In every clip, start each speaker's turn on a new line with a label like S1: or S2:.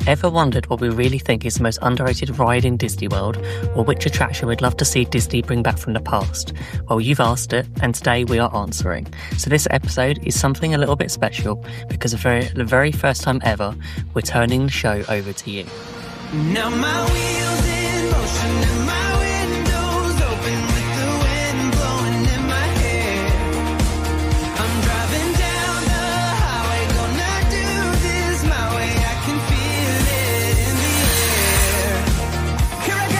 S1: Ever wondered what we really think is the most underrated ride in Disney World, or which attraction we'd love to see Disney bring back from the past? Well, you've asked it, and today we are answering. So this episode is something a little bit special because for the very first time ever, we're turning the show over to you.
S2: Now my wheels in motion and my windows open with the wind blowing in my hair. I'm driving down the highway, gonna do this my way. I can feel it in the air. Here I
S1: go!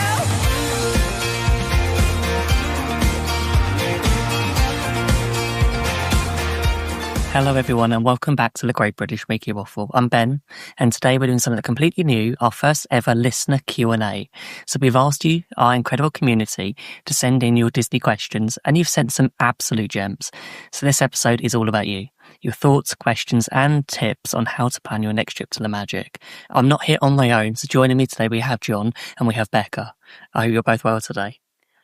S1: Hello everyone and welcome back to the Great British Mickey Waffle. I'm Ben and today we're doing something completely new, our first ever listener Q&A. So we've asked you, our incredible community, to send in your Disney questions and you've sent some absolute gems. So this episode is all about you, your thoughts, questions and tips on how to plan your next trip to the magic. I'm not here on my own, so joining me today we have John and we have Becca. I hope you're both well today.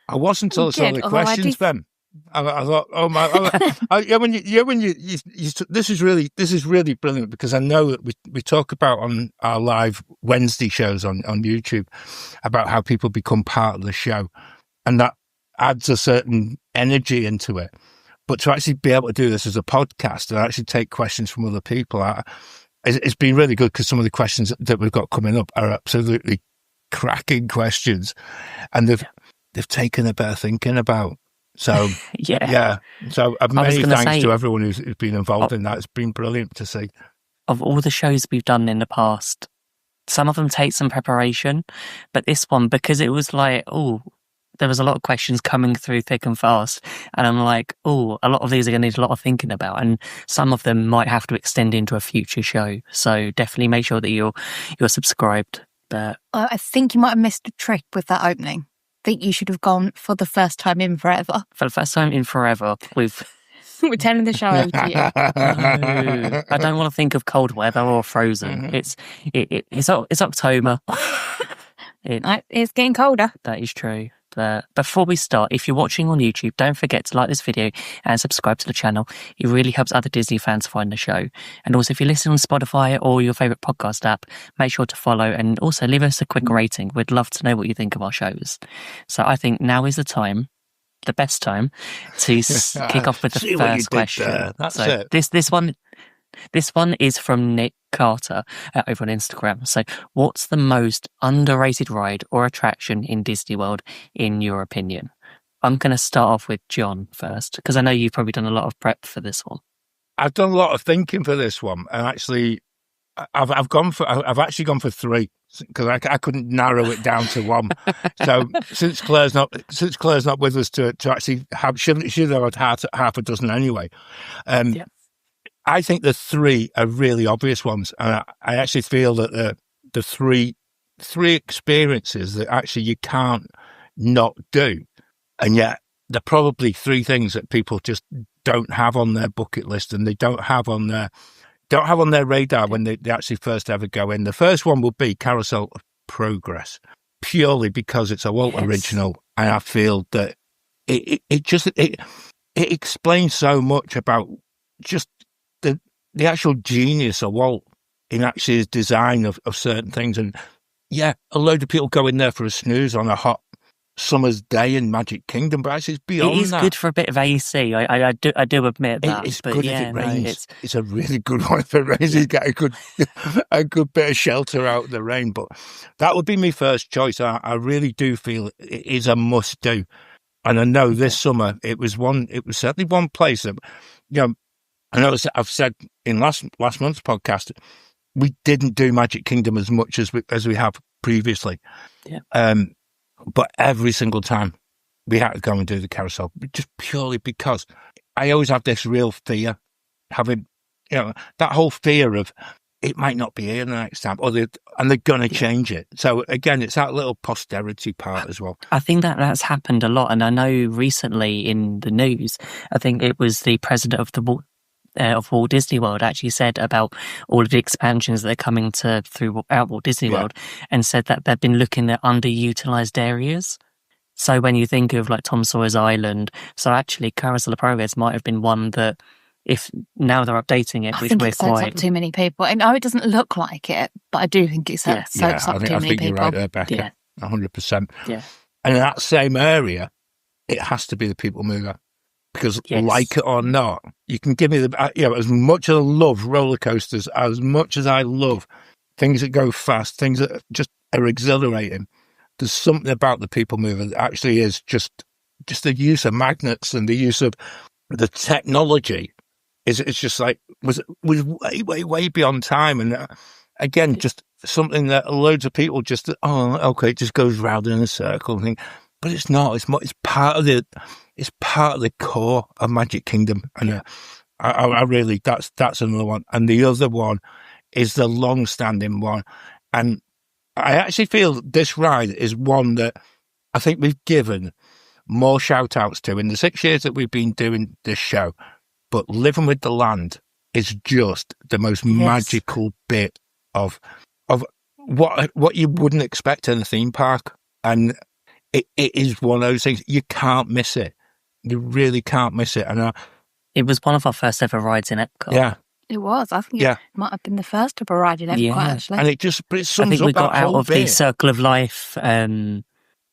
S3: I wasn't until I saw the questions, Ben. I thought, oh my! This is really brilliant because I know that we talk about on our live Wednesday shows on YouTube about how people become part of the show, and that adds a certain energy into it. But to actually be able to do this as a podcast and actually take questions from other people, it's been really good because some of the questions that we've got coming up are absolutely cracking questions, and they've taken a bit of thinking about. So, yeah. So many thanks to everyone who's been involved in that. It's been brilliant to see.
S1: Of all the shows we've done in the past, some of them take some preparation, but this one, because it was like, there was a lot of questions coming through thick and fast. And I'm like, a lot of these are going to need a lot of thinking about. And some of them might have to extend into a future show. So definitely make sure that you're subscribed. But
S4: I think you might have missed a trick with that opening. Think you should have gone for the first time in forever.
S1: For the first time in forever, we're
S4: turning the show over to you.
S1: No, I don't want to think of cold weather or frozen.
S4: Mm-hmm.
S1: It's October.
S4: It's getting colder.
S1: That is true. Before we start, if you're watching on YouTube, don't forget to like this video and subscribe to the channel. It really helps other Disney fans find the show. And also, if you're listening on Spotify or your favourite podcast app, make sure to follow and also leave us a quick rating. We'd love to know what you think of our shows. So I think now is the best time to kick off with the first question.
S3: That's it.
S1: This one is from Nick Carter over on Instagram. So what's the most underrated ride or attraction in Disney World, in your opinion? I'm going to start off with John first, because I know you've probably done a lot of prep for this one.
S3: I've done a lot of thinking for this one, and actually, I've actually gone for three because I couldn't narrow it down to one. So since Claire's not with us to actually have, she'd have had half a dozen anyway. I think the three are really obvious ones, and I actually feel that the three experiences that actually you can't not do, and yet they're probably three things that people just don't have on their bucket list, and they don't have on their radar when they actually first ever go in. The first one would be Carousel of Progress, purely because it's a Walt original, and I feel that it explains so much about just the actual genius of Walt in actually his design of certain things. And a load of people go in there for a snooze on a hot summer's day in Magic Kingdom, but actually it's beyond that. It is
S1: good for a bit of AC. I do admit that.
S3: It's good if it rains. It's a really good one if it rains. You get a good bit of shelter out of the rain. But that would be my first choice. I really do feel it is a must do. And I know this summer it was certainly one place that, I know I've said in last month's podcast, we didn't do Magic Kingdom as much as we have previously.
S1: Yeah.
S3: But every single time we had to go and do the carousel, just purely because I always have this real fear, having, that whole fear of it might not be here the next time, and they're going to change it. So again, it's that little posterity part as well.
S1: I think that's happened a lot. And I know recently in the news, I think it was the president of Walt Disney World actually said about all of the expansions that are coming throughout Walt Disney World, and said that they've been looking at underutilized areas. So when you think of like Tom Sawyer's Island, so actually Carousel of Progress might have been one that if now they're updating it,
S4: I
S1: which
S4: think
S1: we're
S4: it soaks up
S1: quite.
S4: too many people. I know it doesn't look like it, but I do think it soaks
S3: I
S4: up
S3: think,
S4: too
S3: I
S4: many
S3: think you're
S4: people.
S3: right there, Becca.
S1: Yeah.
S3: 100%.
S1: Yeah.
S3: And in that same area, it has to be the people mover. Because
S1: Yes.
S3: like it or not, you can give me as much as I love roller coasters, as much as I love things that go fast, things that just are exhilarating. There's something about the people mover that actually is just the use of magnets and the use of the technology. It's just like was way beyond time, and again, just something that loads of people just it just goes round in a circle thing, but it's not. It's part of the core of Magic Kingdom, and I really that's another one, and the other one is the long-standing one, and I actually feel this ride is one that I think we've given more shout-outs to in the 6 years that we've been doing this show. But Living with the Land is just the most magical bit of what you wouldn't expect in a theme park, and it is one of those things you can't miss it. You really can't miss it. And
S1: it was one of our first ever rides in Epcot.
S3: Yeah,
S4: it was. I think it might have been the first ever ride in Epcot, actually.
S3: And it sums
S1: I think
S3: up
S1: we got
S3: that
S1: out
S3: whole
S1: of the Circle of Life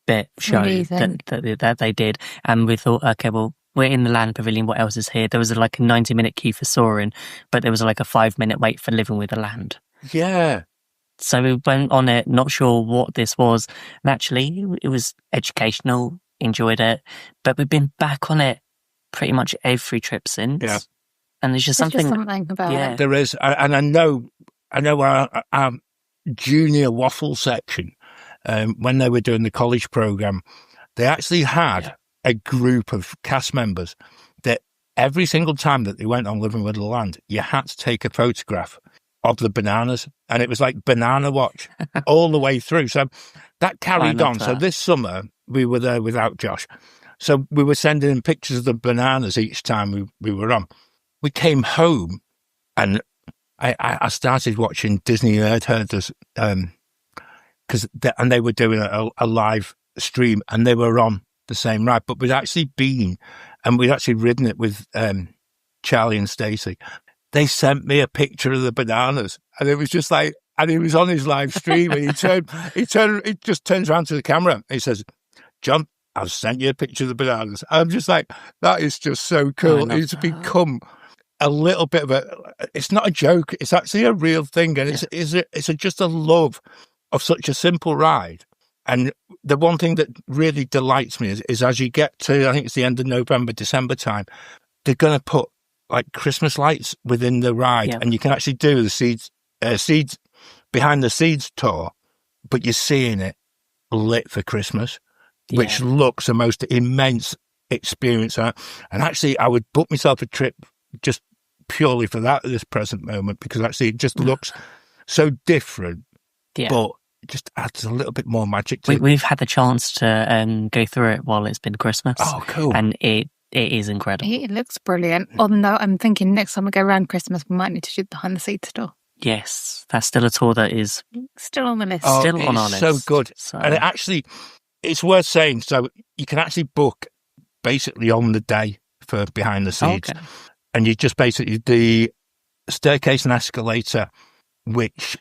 S1: bit show that they did, and we thought, okay, well, we're in the Land Pavilion, what else is here? There was like a 90-minute queue for Soarin', but there was like a 5-minute wait for Living with the Land.
S3: Yeah.
S1: So we went on it, not sure what this was. And actually, it was educational, enjoyed it. But we've been back on it pretty much every trip since.
S3: Yeah.
S1: And there's just something
S4: about it.
S3: There is. And I know our junior waffle section, when they were doing the college program, they actually had a group of cast members that every single time that they went on Living with the Land, you had to take a photograph of the bananas, and it was like banana watch all the way through. So that carried on. So this summer we were there without Josh. So we were sending him pictures of the bananas each time we were on. We came home and I started watching Disney Earth Herders and they were doing a live stream, and they were on the same ride, but we'd actually been and we'd actually ridden it with Charlie and Stacey. They sent me a picture of the bananas, and it was just like, and he was on his live stream, and he just turns around to the camera and he says, "John, I've sent you a picture of the bananas." I'm just like, that is just so cool. It's become a little bit of it's not a joke, it's actually a real thing, and it's just a love of such a simple ride. And the one thing that really delights me is as you get to, I think it's the end of November, December time, they're going to put like Christmas lights within the ride, and you can actually do the seeds behind the seeds tour, but you're seeing it lit for Christmas, which looks the most immense experience. And actually, I would book myself a trip just purely for that at this present moment, because actually it just looks so different, but it just adds a little bit more magic to it.
S1: We've had the chance to go through it while it's been Christmas.
S3: Oh, cool.
S1: And it is incredible.
S4: It looks brilliant. Although I'm thinking next time we go around Christmas, we might need to do the behind the scenes tour.
S1: Yes, that's still a tour that is
S4: still on the list.
S1: Still on our list.
S3: So good. So. And it's worth saying, so you can actually book basically on the day for behind the scenes.
S1: Okay.
S3: And you just basically, the staircase and escalator, which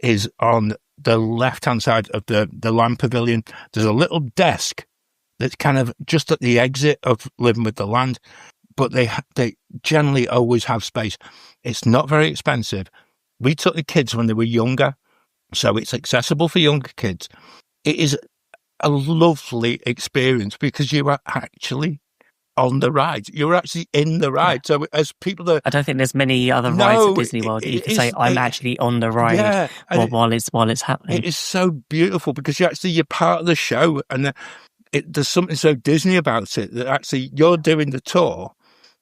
S3: is on the left-hand side of the Land Pavilion, there's a little desk that's kind of just at the exit of Living with the Land, but they generally always have space. It's not very expensive. We took the kids when they were younger, so it's accessible for younger kids. It is a lovely experience because you are actually on the ride. You're actually in the ride. So as people that
S1: I don't think there's many other rides at Disney World that you can say I'm actually on the ride while it's happening.
S3: It is so beautiful because you're part of the show, and there's something so Disney about it that actually you're doing the tour,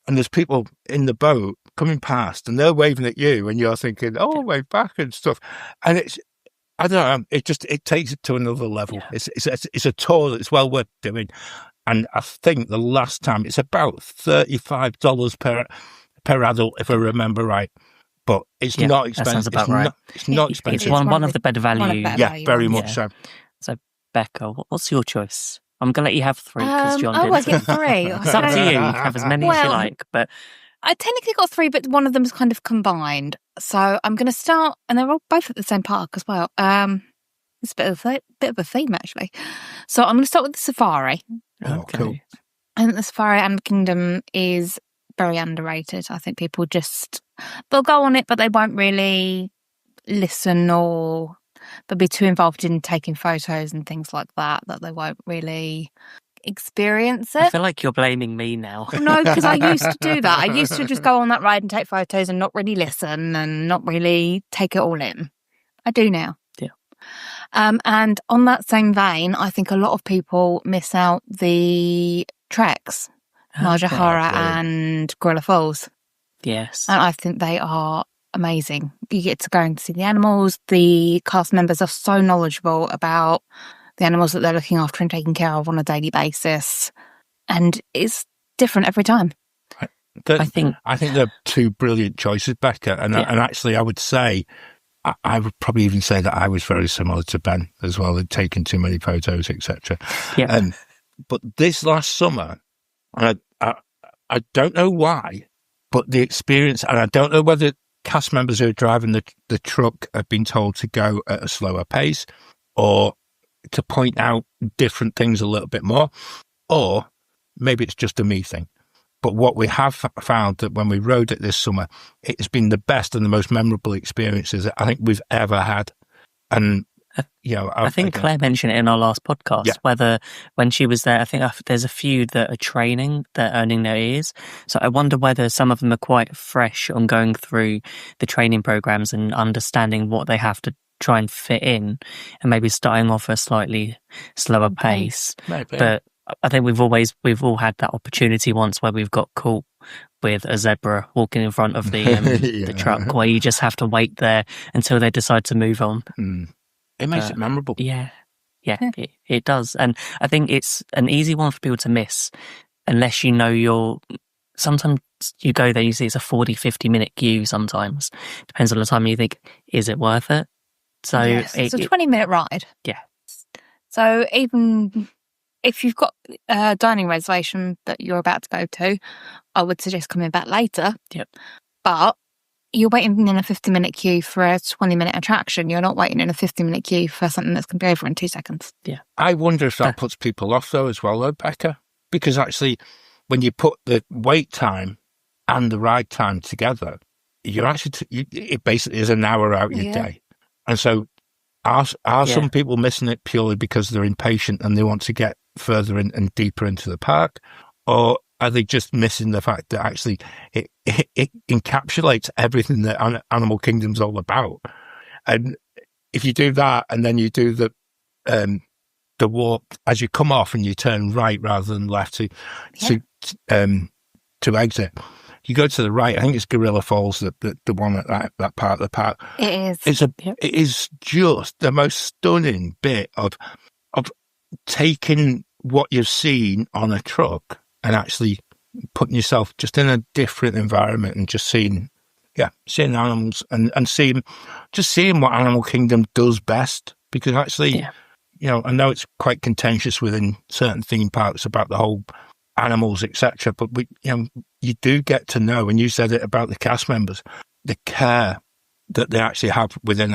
S3: and there's people in the boat coming past, and they're waving at you, and you're thinking, "Oh, wave back" and stuff. And I don't know. It takes it to another level. Yeah. It's a tour that's well worth doing. And I think the last time it's about $35 per adult, if I remember right. But it's not expensive.
S1: That sounds about right.
S3: It's not expensive.
S1: It's one of the better value.
S3: Very much so.
S1: So, Becca, what's your choice? I'm going to let you have 3 because John did.
S4: I get 3.
S1: It's up to you. You can have as many as you like. But
S4: I technically got 3, but one of them's kind of combined. So I'm going to start, and they're all both at the same park as well. It's a bit of a theme, actually. So I'm going to start with the safari.
S3: Oh, cool.
S4: I think the Safari Animal Kingdom is very underrated. I think people they'll go on it, but they won't really listen, or they'll be too involved in taking photos and things like that they won't really experience
S1: I
S4: it.
S1: feel like you're blaming me now.
S4: No, because I used to do that. I used to just go on that ride and take photos and not really listen and not really take it all in. I do now.
S1: Yeah.
S4: And on that same vein, I think a lot of people miss out the treks, Marjahara and Gorilla Falls.
S1: Yes.
S4: And I think they are amazing. You get to go and see the animals. The cast members are so knowledgeable about the animals that they're looking after and taking care of on a daily basis. And it's different every time.
S1: I think
S3: they're 2 brilliant choices, Becca. And actually, I would say, I would probably even say that I was very similar to Ben as well, in taking too many photos, etc.
S1: Yeah.
S3: But this last summer, and I don't know why, but the experience, and I don't know whether cast members who are driving the truck have been told to go at a slower pace, or to point out different things a little bit more, or maybe it's just a me thing. But what we have found, that when we rode it this summer, it's been the best and the most memorable experiences that I think we've ever had. And I think
S1: Claire mentioned it in our last podcast, whether when she was there, I think there's a few that are training, they're earning their ears. So I wonder whether some of them are quite fresh on going through the training programs and understanding what they have to try and fit in, and maybe starting off at a slightly slower pace.
S3: Maybe.
S1: But I think we've all had that opportunity once where we've got caught with a zebra walking in front of the the truck, where you just have to wait there until they decide to move on.
S3: It makes it memorable.
S1: Yeah, it does. And I think it's an easy one for people to miss unless you know sometimes you go there, you see it's a 40-50 minute queue sometimes. Depends on the time, you think, is it worth it? So
S4: it's a 20-minute ride.
S1: Yeah.
S4: So even if you've got a dining reservation that you're about to go to, I would suggest coming back later.
S1: Yep.
S4: But you're waiting in a 50-minute queue for a 20-minute attraction. You're not waiting in a 50-minute queue for something that's going to be over in 2 seconds.
S1: Yeah.
S3: I wonder if that puts people off, though, as well, though, Becca. Because actually, when you put the wait time and the ride time together, it basically is an hour out of your day. And so are some people missing it purely because they're impatient and they want to get further in and deeper into the park? Or are they just missing the fact that actually it encapsulates everything that Animal Kingdom's all about? And if you do that, and then you do the walk as you come off and you turn right rather than left to exit, you go to the right. I think it's Gorilla Falls, the one at that part of the park.
S4: It is.
S3: It is just the most stunning bit of taking what you've seen on a truck and actually putting yourself just in a different environment and just seeing animals and seeing what Animal Kingdom does best. Because actually, I know it's quite contentious within certain theme parks about the whole animals, etc. But you do get to know, and you said it about the cast members, the care that they actually have within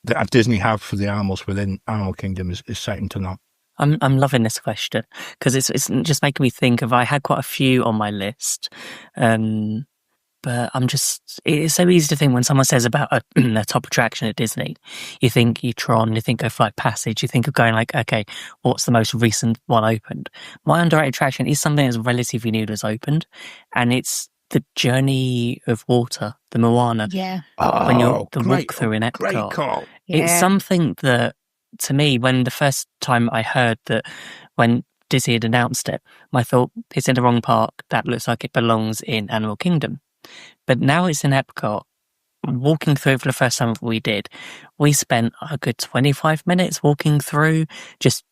S3: that Disney have for the animals within Animal Kingdom is second to none.
S1: I'm loving this question because it's just making me think of, I had quite a few on my list, but it's so easy to think when someone says about a top attraction at Disney, you think Tron, you think of Flight Passage, you think of going like, okay, what's the most recent one opened? My underrated attraction is something that's relatively new that's opened, and it's the Journey of Water, the Moana.
S4: Yeah.
S1: When you're the walkthrough in Epcot.
S3: Great call.
S1: It's something that, to me, when the first time I heard that, when Disney had announced it, I thought, it's in the wrong park. That looks like it belongs in Animal Kingdom. But now it's in Epcot. Walking through for the first time we spent a good 25 minutes walking through, just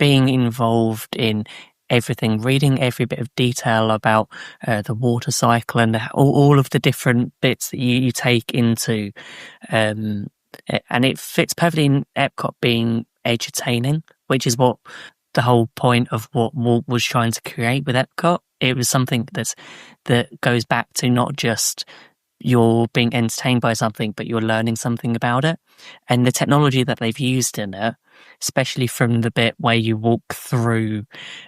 S1: being involved in everything, reading every bit of detail about the water cycle and all of the different bits that you take into, and it fits perfectly in Epcot being entertaining, which is what the whole point of what Walt was trying to create with Epcot. It was something that goes back to not just you're being entertained by something, but you're learning something about it. And the technology that they've used in it, especially from the bit where you walk through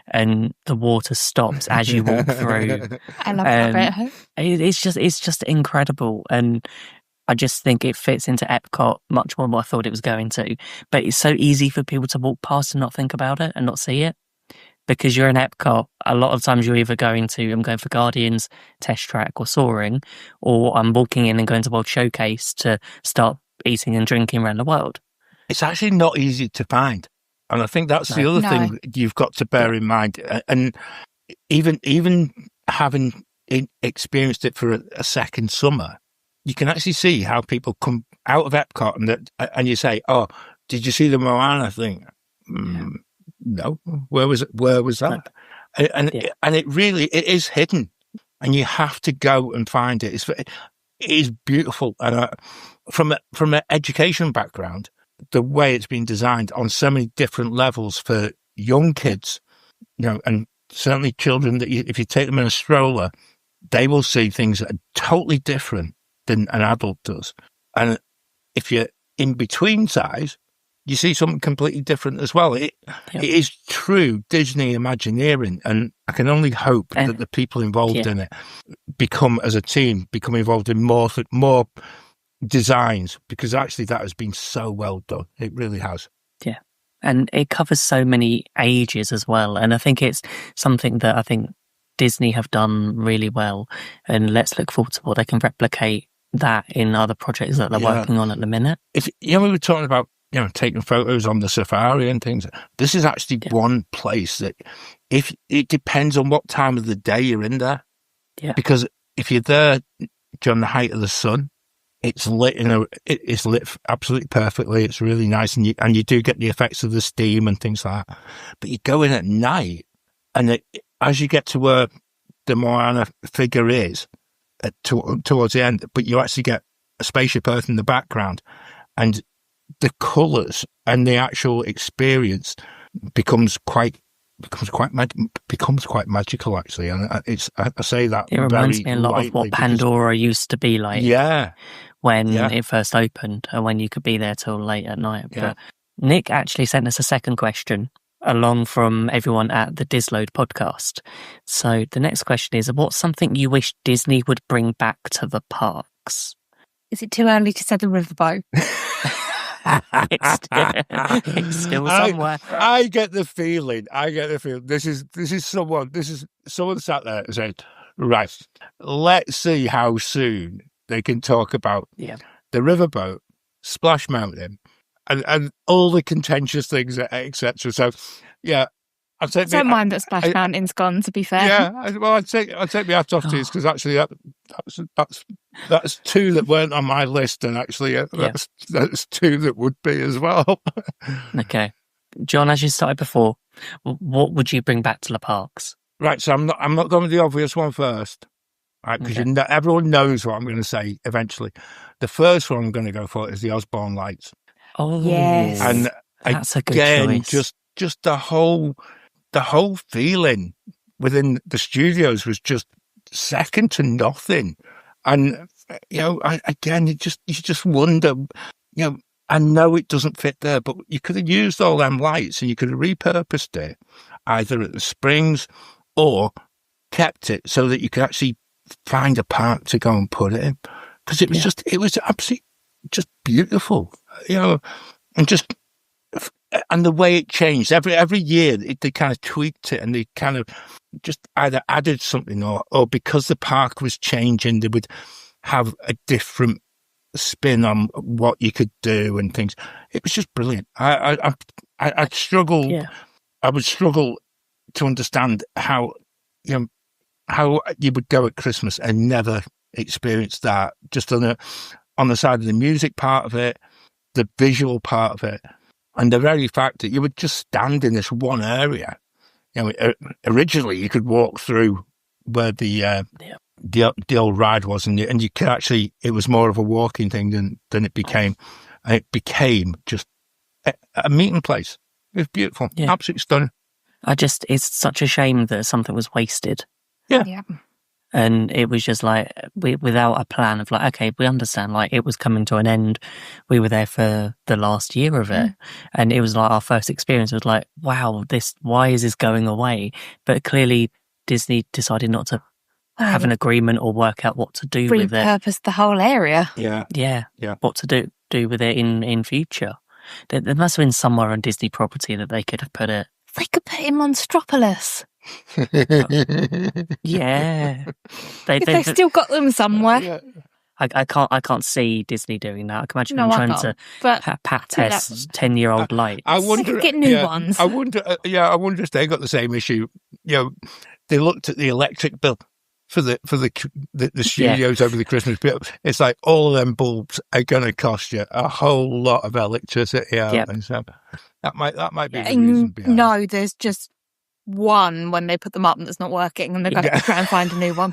S1: and the water stops as you walk through.
S4: I love that bit.
S1: It's just incredible. And I just think it fits into Epcot much more than what I thought it was going to. But it's so easy for people to walk past and not think about it and not see it. Because you're in Epcot, a lot of times you're either I'm going for Guardians, Test Track or Soaring, or I'm walking in and going to World Showcase to start eating and drinking around the world.
S3: It's actually not easy to find. And I think that's the other thing you've got to bear in mind. And even having experienced it for a second summer, you can actually see how people come out of Epcot and you say, "Oh, did you see the Moana thing?" No, where was that? And it is hidden, and you have to go and find it. It is beautiful, and from an education background, the way it's been designed on so many different levels for young kids, and certainly children that if you take them in a stroller, they will see things that are totally different than an adult does. And if you're in between size, you see something completely different as well. It is true Disney Imagineering, and I can only hope that the people involved in it become involved in more designs, because actually that has been so well done. It really has.
S1: Yeah. And it covers so many ages as well. And I think it's something that I think Disney have done really well. And let's look forward to what they can replicate that in other projects that they're working on at the minute.
S3: If we were talking about taking photos on the safari and things, this is actually one place that, if it depends on what time of the day you're in there, because if you're there during the height of the sun, it's lit. It's lit absolutely perfectly. It's really nice, and you do get the effects of the steam and things like that. But you go in at night, and as you get to where the Moana figure is towards the end, but you actually get a spaceship Earth in the background, and the colours and the actual experience becomes quite magical, actually. And I say that
S1: it reminds me a lot of what Pandora used to be like. When it first opened, and when you could be there till late at night. But Nick actually sent us a second question along from everyone at the Disload podcast. So the next question is, what's something you wish Disney would bring back to the parks?
S4: Is it too early to say the riverboat?
S1: It's still somewhere.
S3: I get the feeling. This is someone sat there and said, right, let's see how soon they can talk about the riverboat, Splash Mountain, and all the contentious things, etc. So, I
S4: don't mind that Splash Mountain's gone, to be fair.
S3: Yeah, well, I'd take my hat off to you, because actually that's two that weren't on my list, and actually that's two that would be as well.
S1: Okay, John, as you started before, what would you bring back to the parks?
S3: Right, so I'm not going with the obvious one first, right? Because everyone knows what I'm going to say eventually. The first one I'm going to go for is the Osborne lights.
S1: Oh,
S4: yes,
S3: and
S1: that's a good choice.
S3: Just the whole feeling within the studios was just second to nothing. And you just wonder, I know it doesn't fit there, but you could have used all them lights and you could have repurposed it either at the Springs or kept it so that you could actually find a park to go and put it in, because it was absolutely just beautiful, and the way it changed every year, they kind of tweaked it, and they kind of just either added something or because the park was changing, they would have a different spin on what you could do and things. It was just brilliant. I'd struggle. Yeah. I would struggle to understand how you would go at Christmas and never experience that. Just on the side of the music part of it, the visual part of it, and the very fact that you would just stand in this one area. Originally you could walk through where the old ride was, and you could actually, it was more of a walking thing than it became. And it became just a meeting place. It was beautiful, absolutely stunning.
S1: It's such a shame that something was wasted.
S4: Yeah.
S1: And it was just like, without a plan of like, okay, we understand, like, it was coming to an end. We were there for the last year of it. And it was like our first experience was like, wow, why is this going away? But clearly Disney decided not to have an agreement or work out what to do with it.
S4: Repurpose the whole area.
S3: Yeah.
S1: What to do with it in future. There must have been somewhere on Disney property that they could have put it.
S4: They could put him on Stropolis.
S1: Yeah.
S4: They've still got them somewhere.
S1: I can't see Disney doing that. I can imagine
S4: No,
S1: them
S4: I
S1: trying
S4: can't.
S1: to
S4: But
S1: pat test 10-year-old lights.
S3: I wonder.
S4: get new ones.
S3: I wonder. I wonder if they got the same issue. They looked at the electric bill for the studios over the Christmas period. It's like all of them bulbs are going to cost you a whole lot of electricity. And so that might be the reason behind.
S4: No, there's just one when they put them up and it's not working, and they've got to try and find a new one.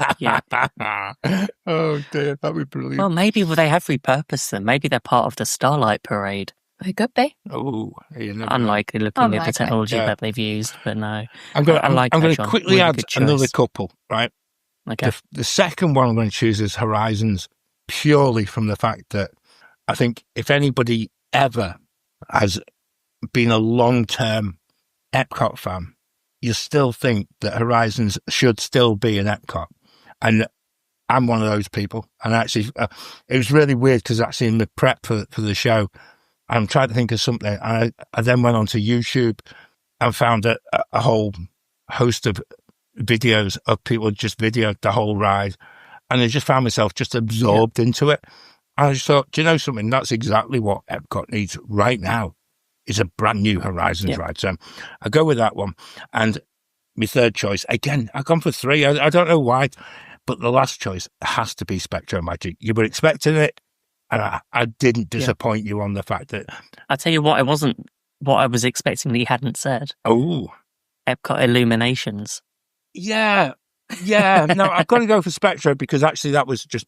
S3: Oh dear, that'd be brilliant.
S1: Well, maybe they have repurposed them. Maybe they're part of the Starlight Parade.
S4: They could be.
S3: Oh,
S1: Unlikely looking at the technology that they've used, but no.
S3: I'm going to quickly
S1: really
S3: add another couple, right?
S1: Okay.
S3: The second one I'm going to choose is Horizons, purely from the fact that I think if anybody ever has been a long-term Epcot fan, you still think that Horizons should still be in Epcot. And I'm one of those people. And actually, it was really weird because actually in the prep for the show, I'm trying to think of something. I then went onto YouTube and found a whole host of videos of people just videoed the whole ride. And I just found myself just absorbed into it. I just thought, do you know something? That's exactly what Epcot needs right now. Is a brand new Horizons ride. So I go with that one. And my third choice, again, I've gone for three. I don't know why, but the last choice has to be Spectro Magic. You were expecting it, and I didn't disappoint you on the fact that...
S1: I'll tell you what, it wasn't what I was expecting that you hadn't said.
S3: Oh.
S1: Epcot Illuminations.
S3: Yeah. No, I've got to go for Spectro because actually that was just,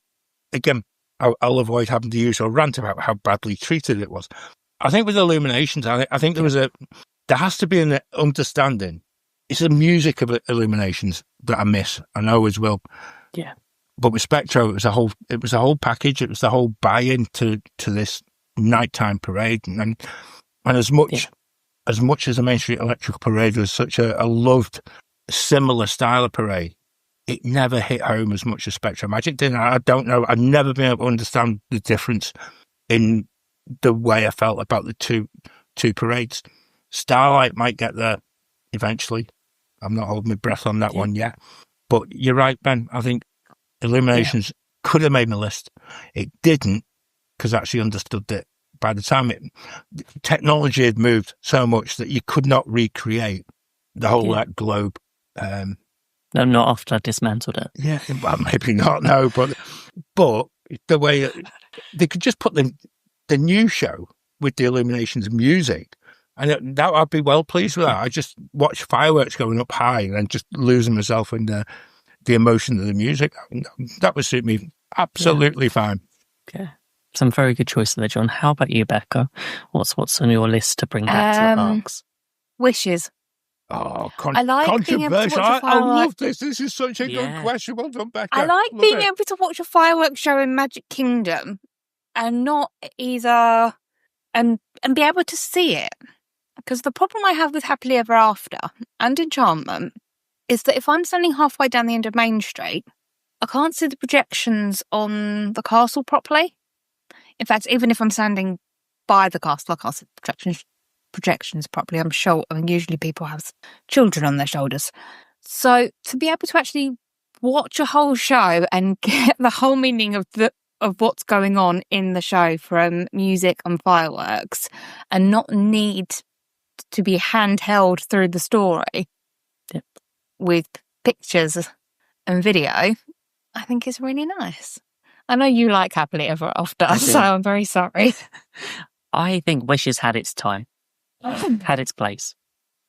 S3: again, I'll avoid having to use or rant about how badly treated it was. I think with Illuminations, I think there has to be an understanding. It's the music of Illuminations that I miss, and I always will.
S1: Yeah.
S3: But with Spectro, it was a whole package. It was the whole buy-in to this nighttime parade, and as much as the Main Street Electrical Parade was such a loved, similar style of parade, it never hit home as much as Spectro Magic did. I don't know. I've never been able to understand the difference in the way I felt about the two parades. Starlight might get there eventually. I'm not holding my breath on that one yet. But you're right, Ben. I think Illuminations could have made my list. It didn't, because I actually understood that by the time technology had moved so much that you could not recreate the whole that globe.
S1: No, not after I dismantled it.
S3: Yeah, well, maybe not, no. But the way they could just put the new show with the Illuminations music, and that I'd be well pleased with that. I just watch fireworks going up high and then just losing myself in the emotion of the music. That would suit me absolutely fine.
S1: Okay. Some very good choices there, John. How about you, Becca? What's on your list to bring back to the parks?
S4: Wishes.
S3: Oh,
S4: I like being able to watch
S3: controversial.
S4: a
S3: I love
S4: firework.
S3: this. This is such a good question. Well done, Becca.
S4: I like
S3: Love
S4: being
S3: it.
S4: able to watch a fireworks show in Magic Kingdom and not either and be able to see it. Because the problem I have with Happily Ever After and Enchantment is that if I'm standing halfway down the end of Main Street, I can't see the projections on the castle properly. In fact, even if I'm standing by the castle, I can't see the projections properly. I'm sure. I mean, usually people have children on their shoulders. So to be able to actually watch a whole show and get the whole meaning of what's going on in the show from music and fireworks and not need to be handheld through the story with pictures and video, I think is really nice. I know you like Happily Ever After, so I'm very sorry.
S1: I think Wishes had its time, had its place.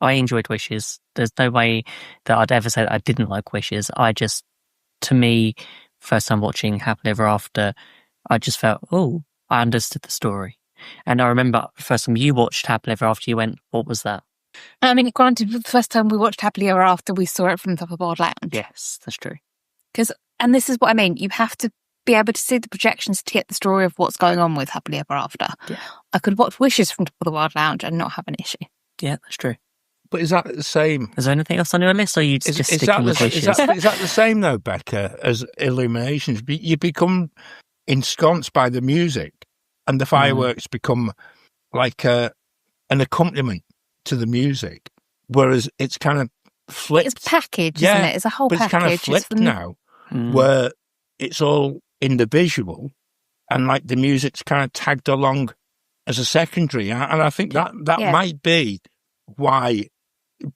S1: I enjoyed Wishes. There's no way that I'd ever say that I didn't like Wishes. To me, first time watching Happily Ever After, I just felt, I understood the story. And I remember first time you watched Happily Ever After, you went, what was that?
S4: I mean, granted, the first time we watched Happily Ever After, we saw it from the top of World Lounge.
S1: Yes, that's true.
S4: And this is what I mean. You have to be able to see the projections to get the story of what's going on with Happily Ever After.
S1: Yeah.
S4: I could watch Wishes from top of the World Lounge and not have an issue.
S1: Yeah, that's true.
S3: But is that the same?
S1: Is there anything else on your list, or are you just sticking with Wishes?
S3: Is that the same, though, Becca, as Illuminations? You become ensconced by the music, and the fireworks become like an accompaniment to the music, whereas it's kind of flipped.
S4: It's packaged, isn't it? It's a whole
S3: but
S4: package.
S3: It's kind of flipped now, where it's all in the visual, and like the music's kind of tagged along as a secondary. And I think that might be why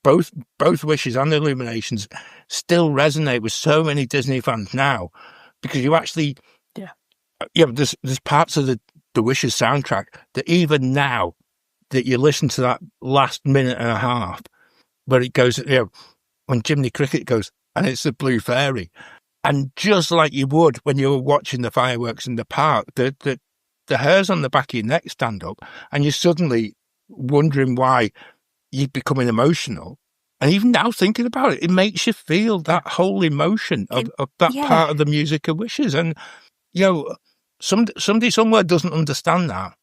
S3: both Wishes and Illuminations still resonate with so many Disney fans now, because you actually, there's parts of the Wishes soundtrack that even now that you listen to that last minute and a half, where it goes, when Jiminy Cricket goes, and it's the Blue Fairy, and just like you would when you were watching the fireworks in the park, the hairs on the back of your neck stand up, and you're suddenly wondering why you're becoming emotional. And even now thinking about it, it makes you feel that whole emotion of that part of the music of Wishes. And, somebody somewhere doesn't understand that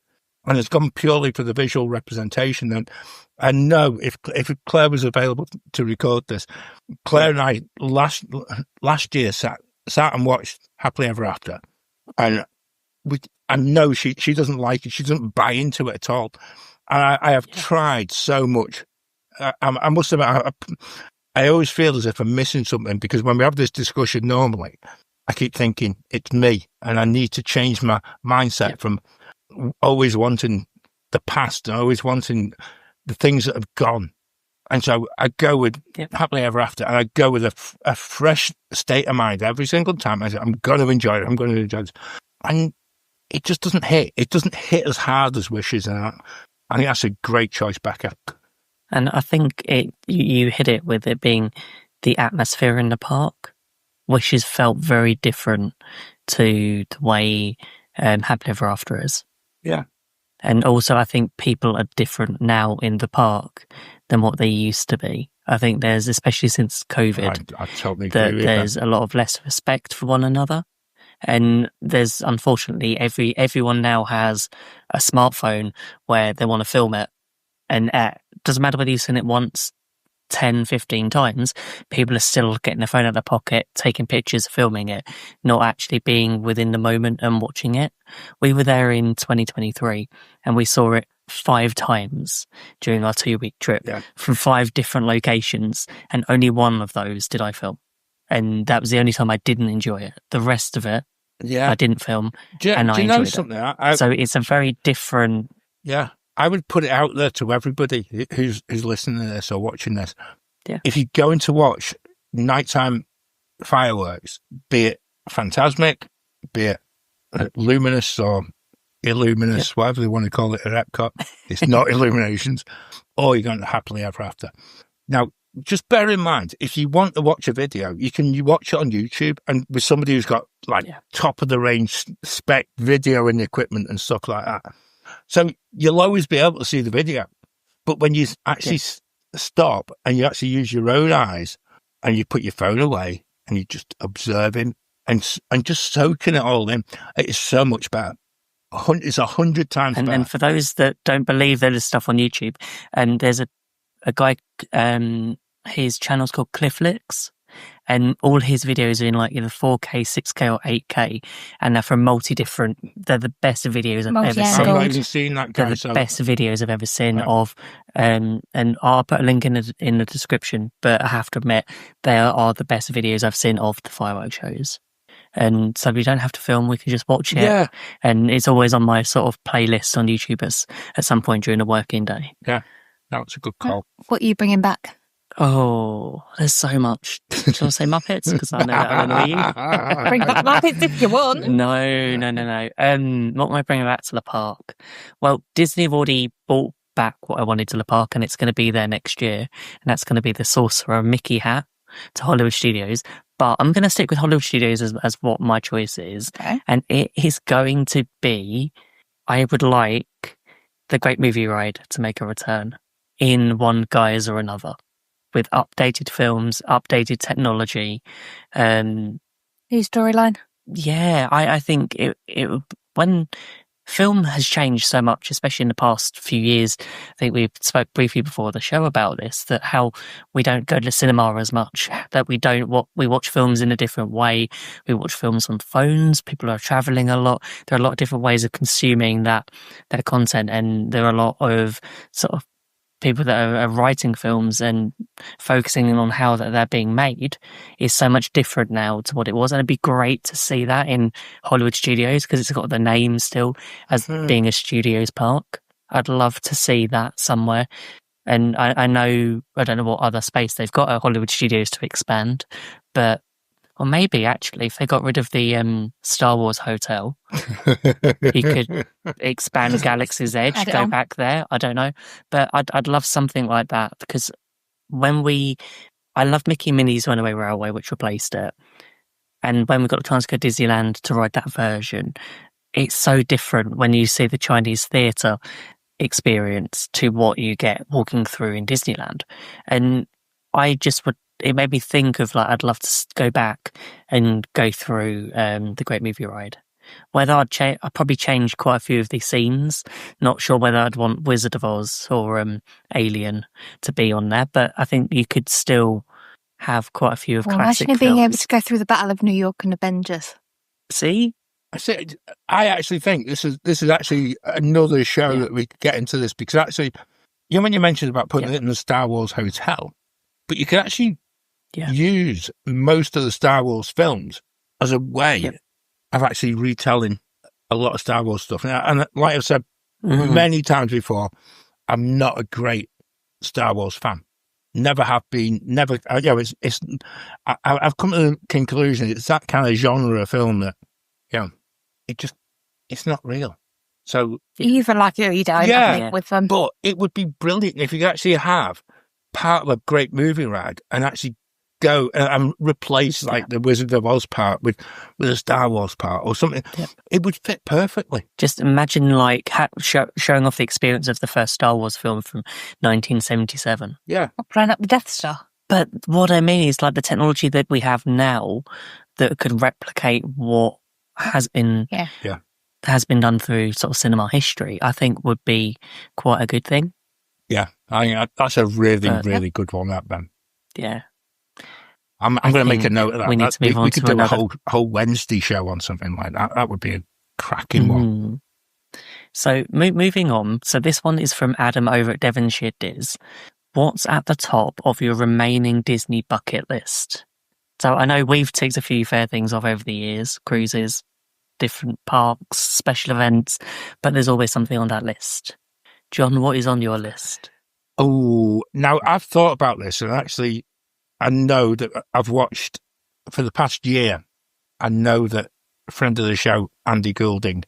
S3: and has gone purely for the visual representation. And no, if Claire was available to record this, Claire and I last year sat and watched Happily Ever After. And I know she doesn't like it. She doesn't buy into it at all. And I have tried so much. I must admit, I always feel as if I'm missing something, because when we have this discussion normally, I keep thinking it's me, and I need to change my mindset from always wanting the past and always wanting the things that have gone. And so I go with Happily Ever After, and I go with a fresh state of mind every single time. I say, I'm going to enjoy it. I'm going to enjoy it. And it just doesn't hit. It doesn't hit as hard as Wishes. And I think that's a great choice, Becca.
S1: And I think you hit it with it being the atmosphere in the park. Wishes felt very different to the way Happily Ever After is.
S3: Yeah.
S1: And also I think people are different now in the park than what they used to be. I think there's, especially since COVID,
S3: I totally agree with
S1: there's a lot of less respect for one another. And there's, unfortunately, everyone now has a smartphone where they want to film it. And it doesn't matter whether you've seen it once, 10, 15 times, people are still getting their phone out of their pocket, taking pictures, filming it, not actually being within the moment and watching it. We were there in 2023 and we saw it 5 times during our 2-week trip from 5 different locations, and only one of those did I film. And that was the only time I didn't enjoy it. The rest of it, I didn't film, and I enjoyed it. So it's a very different...
S3: Yeah. I would put it out there to everybody who's listening to this or watching this.
S1: Yeah.
S3: If you're going to watch nighttime fireworks, be it Phantasmic, be it Luminous or Illuminous, whatever they want to call it at Epcot, it's not Illuminations, or you're going to Happily Ever After. Now, just bear in mind, if you want to watch a video, you can watch it on YouTube, and with somebody who's got top of the range spec video and equipment and stuff like that. So you'll always be able to see the video. But when you actually stop and you actually use your own eyes and you put your phone away and you just observe him and just soaking it all in, it is so much better. It's 100 times better.
S1: And for those that don't believe there's stuff on YouTube, and there's a guy, his channel's called Clifflicks, and all his videos are in like either 4K, 6K or 8K, and they're from they're the best videos I've ever seen.
S3: I've not even seen that guy.
S1: They're the best videos I've ever seen of, and I'll put a link in the description, but I have to admit, they are the best videos I've seen of the fireworks shows. And so we don't have to film, we can just watch it.
S3: Yeah.
S1: And it's always on my sort of playlist on YouTube at some point during the working day.
S3: Yeah, that's a good call.
S4: What are you bringing back?
S1: Oh, there's so much. Shall I say Muppets? Because I know that will annoy you.
S4: Bring back Muppets if you want.
S1: No. What am I bringing back to the park? Well, Disney have already brought back what I wanted to the park, and it's going to be there next year. And that's going to be the Sorcerer Mickey hat to Hollywood Studios. But I'm going to stick with Hollywood Studios as what my choice is.
S4: Okay.
S1: And it is going to be, I would like the Great Movie Ride to make a return. in one guise or another, with updated films, updated technology.
S4: New storyline.
S1: Yeah, I think when film has changed so much, especially in the past few years. I think we spoke briefly before the show about this, that how we don't go to the cinema as much, that we watch films in a different way. We watch films on phones. People are traveling a lot. There are a lot of different ways of consuming that content, and there are a lot of sort of people that are writing films and focusing on how that they're being made is so much different now to what it was. And it'd be great to see that in Hollywood studios, because it's got the name still as being a studios park. I'd love to see that somewhere. And I don't know what other space they've got at Hollywood studios to expand, but or maybe actually if they got rid of the Star Wars hotel, you could expand Galaxy's Edge, go back there. I don't know, but I'd love something like that, because I love Mickey and Minnie's Runaway Railway, which replaced it, and when we got the chance to go to Disneyland to ride that version, it's so different when you see the Chinese theatre experience to what you get walking through in Disneyland, and it made me think of I'd love to go back and go through the Great Movie Ride. Whether I'd probably change quite a few of these scenes. Not sure whether I'd want Wizard of Oz or Alien to be on there, but I think you could still have quite a few of classic
S4: imagine
S1: films.
S4: being able to go through the Battle of New York and Avengers.
S1: See?
S3: I actually think this is actually another show that we could get into this, because actually, when you mentioned about putting it in the Star Wars hotel, but you can actually use most of the Star Wars films as a way of actually retelling a lot of Star Wars stuff. And like I've said many times before, I'm not a great Star Wars fan. Never have been. Never. I've come to the conclusion it's that kind of genre of film that it's not real. So
S4: you either like it or you don't. I think, with them,
S3: but it would be brilliant if you could actually have part of a Great Movie Ride and actually go and replace the Wizard of Oz part with a Star Wars part or something. It would fit perfectly.
S1: Just imagine showing off the experience of the first Star Wars film from 1977.
S3: Yeah,
S4: blowing up the Death Star.
S1: But what I mean is the technology that we have now that could replicate what has been done through sort of cinema history, I think would be quite a good thing.
S3: Yeah, I think that's a really good one, that, Ben.
S1: Yeah.
S3: I'm going to make a note of that.
S1: We need to move on
S3: we could
S1: to
S3: do
S1: another...
S3: a whole Wednesday show on something like that. That would be a cracking one.
S1: So moving on. So this one is from Adam over at Devonshire Diz. What's at the top of your remaining Disney bucket list? So I know we've ticked a few fair things off over the years, cruises, different parks, special events, but there's always something on that list. John, what is on your list?
S3: Oh, now I've thought about this, and actually I know that I've watched for the past year. I know that a friend of the show, Andy Goulding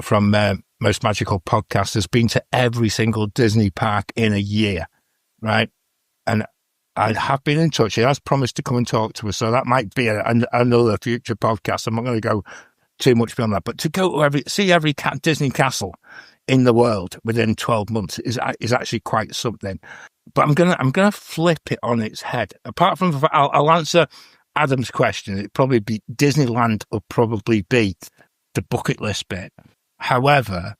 S3: from Most Magical Podcast, has been to every single Disney park in a year, right? And I have been in touch. He has promised to come and talk to us, so that might be another future podcast. I'm not going to go too much beyond that, but to go to see every Disney castle in the world within 12 months is actually quite something. But I'm gonna flip it on its head. Apart from, I'll answer Adam's question. It'd probably be Disneyland will probably be the bucket list bit. However,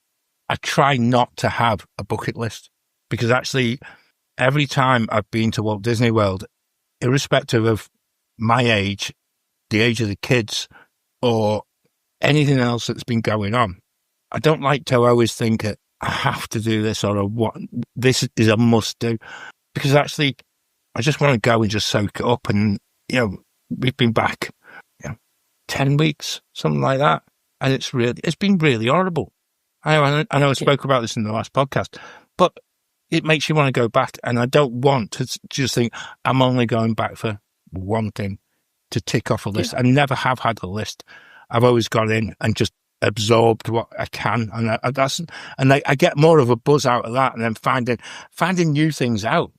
S3: I try not to have a bucket list, because actually every time I've been to Walt Disney World, irrespective of my age, the age of the kids, or anything else that's been going on, I don't like to always think that I have to do this or what this is a must do, because actually I just want to go and just soak it up. And we've been back 10 weeks, something like that, and it's been really horrible. I know I spoke about this in the last podcast, but it makes you want to go back, and I don't want to just think I'm only going back for one thing to tick off a list. I never have had a list. I've always gone in and just absorbed what I can, and I get more of a buzz out of that, and then finding new things out.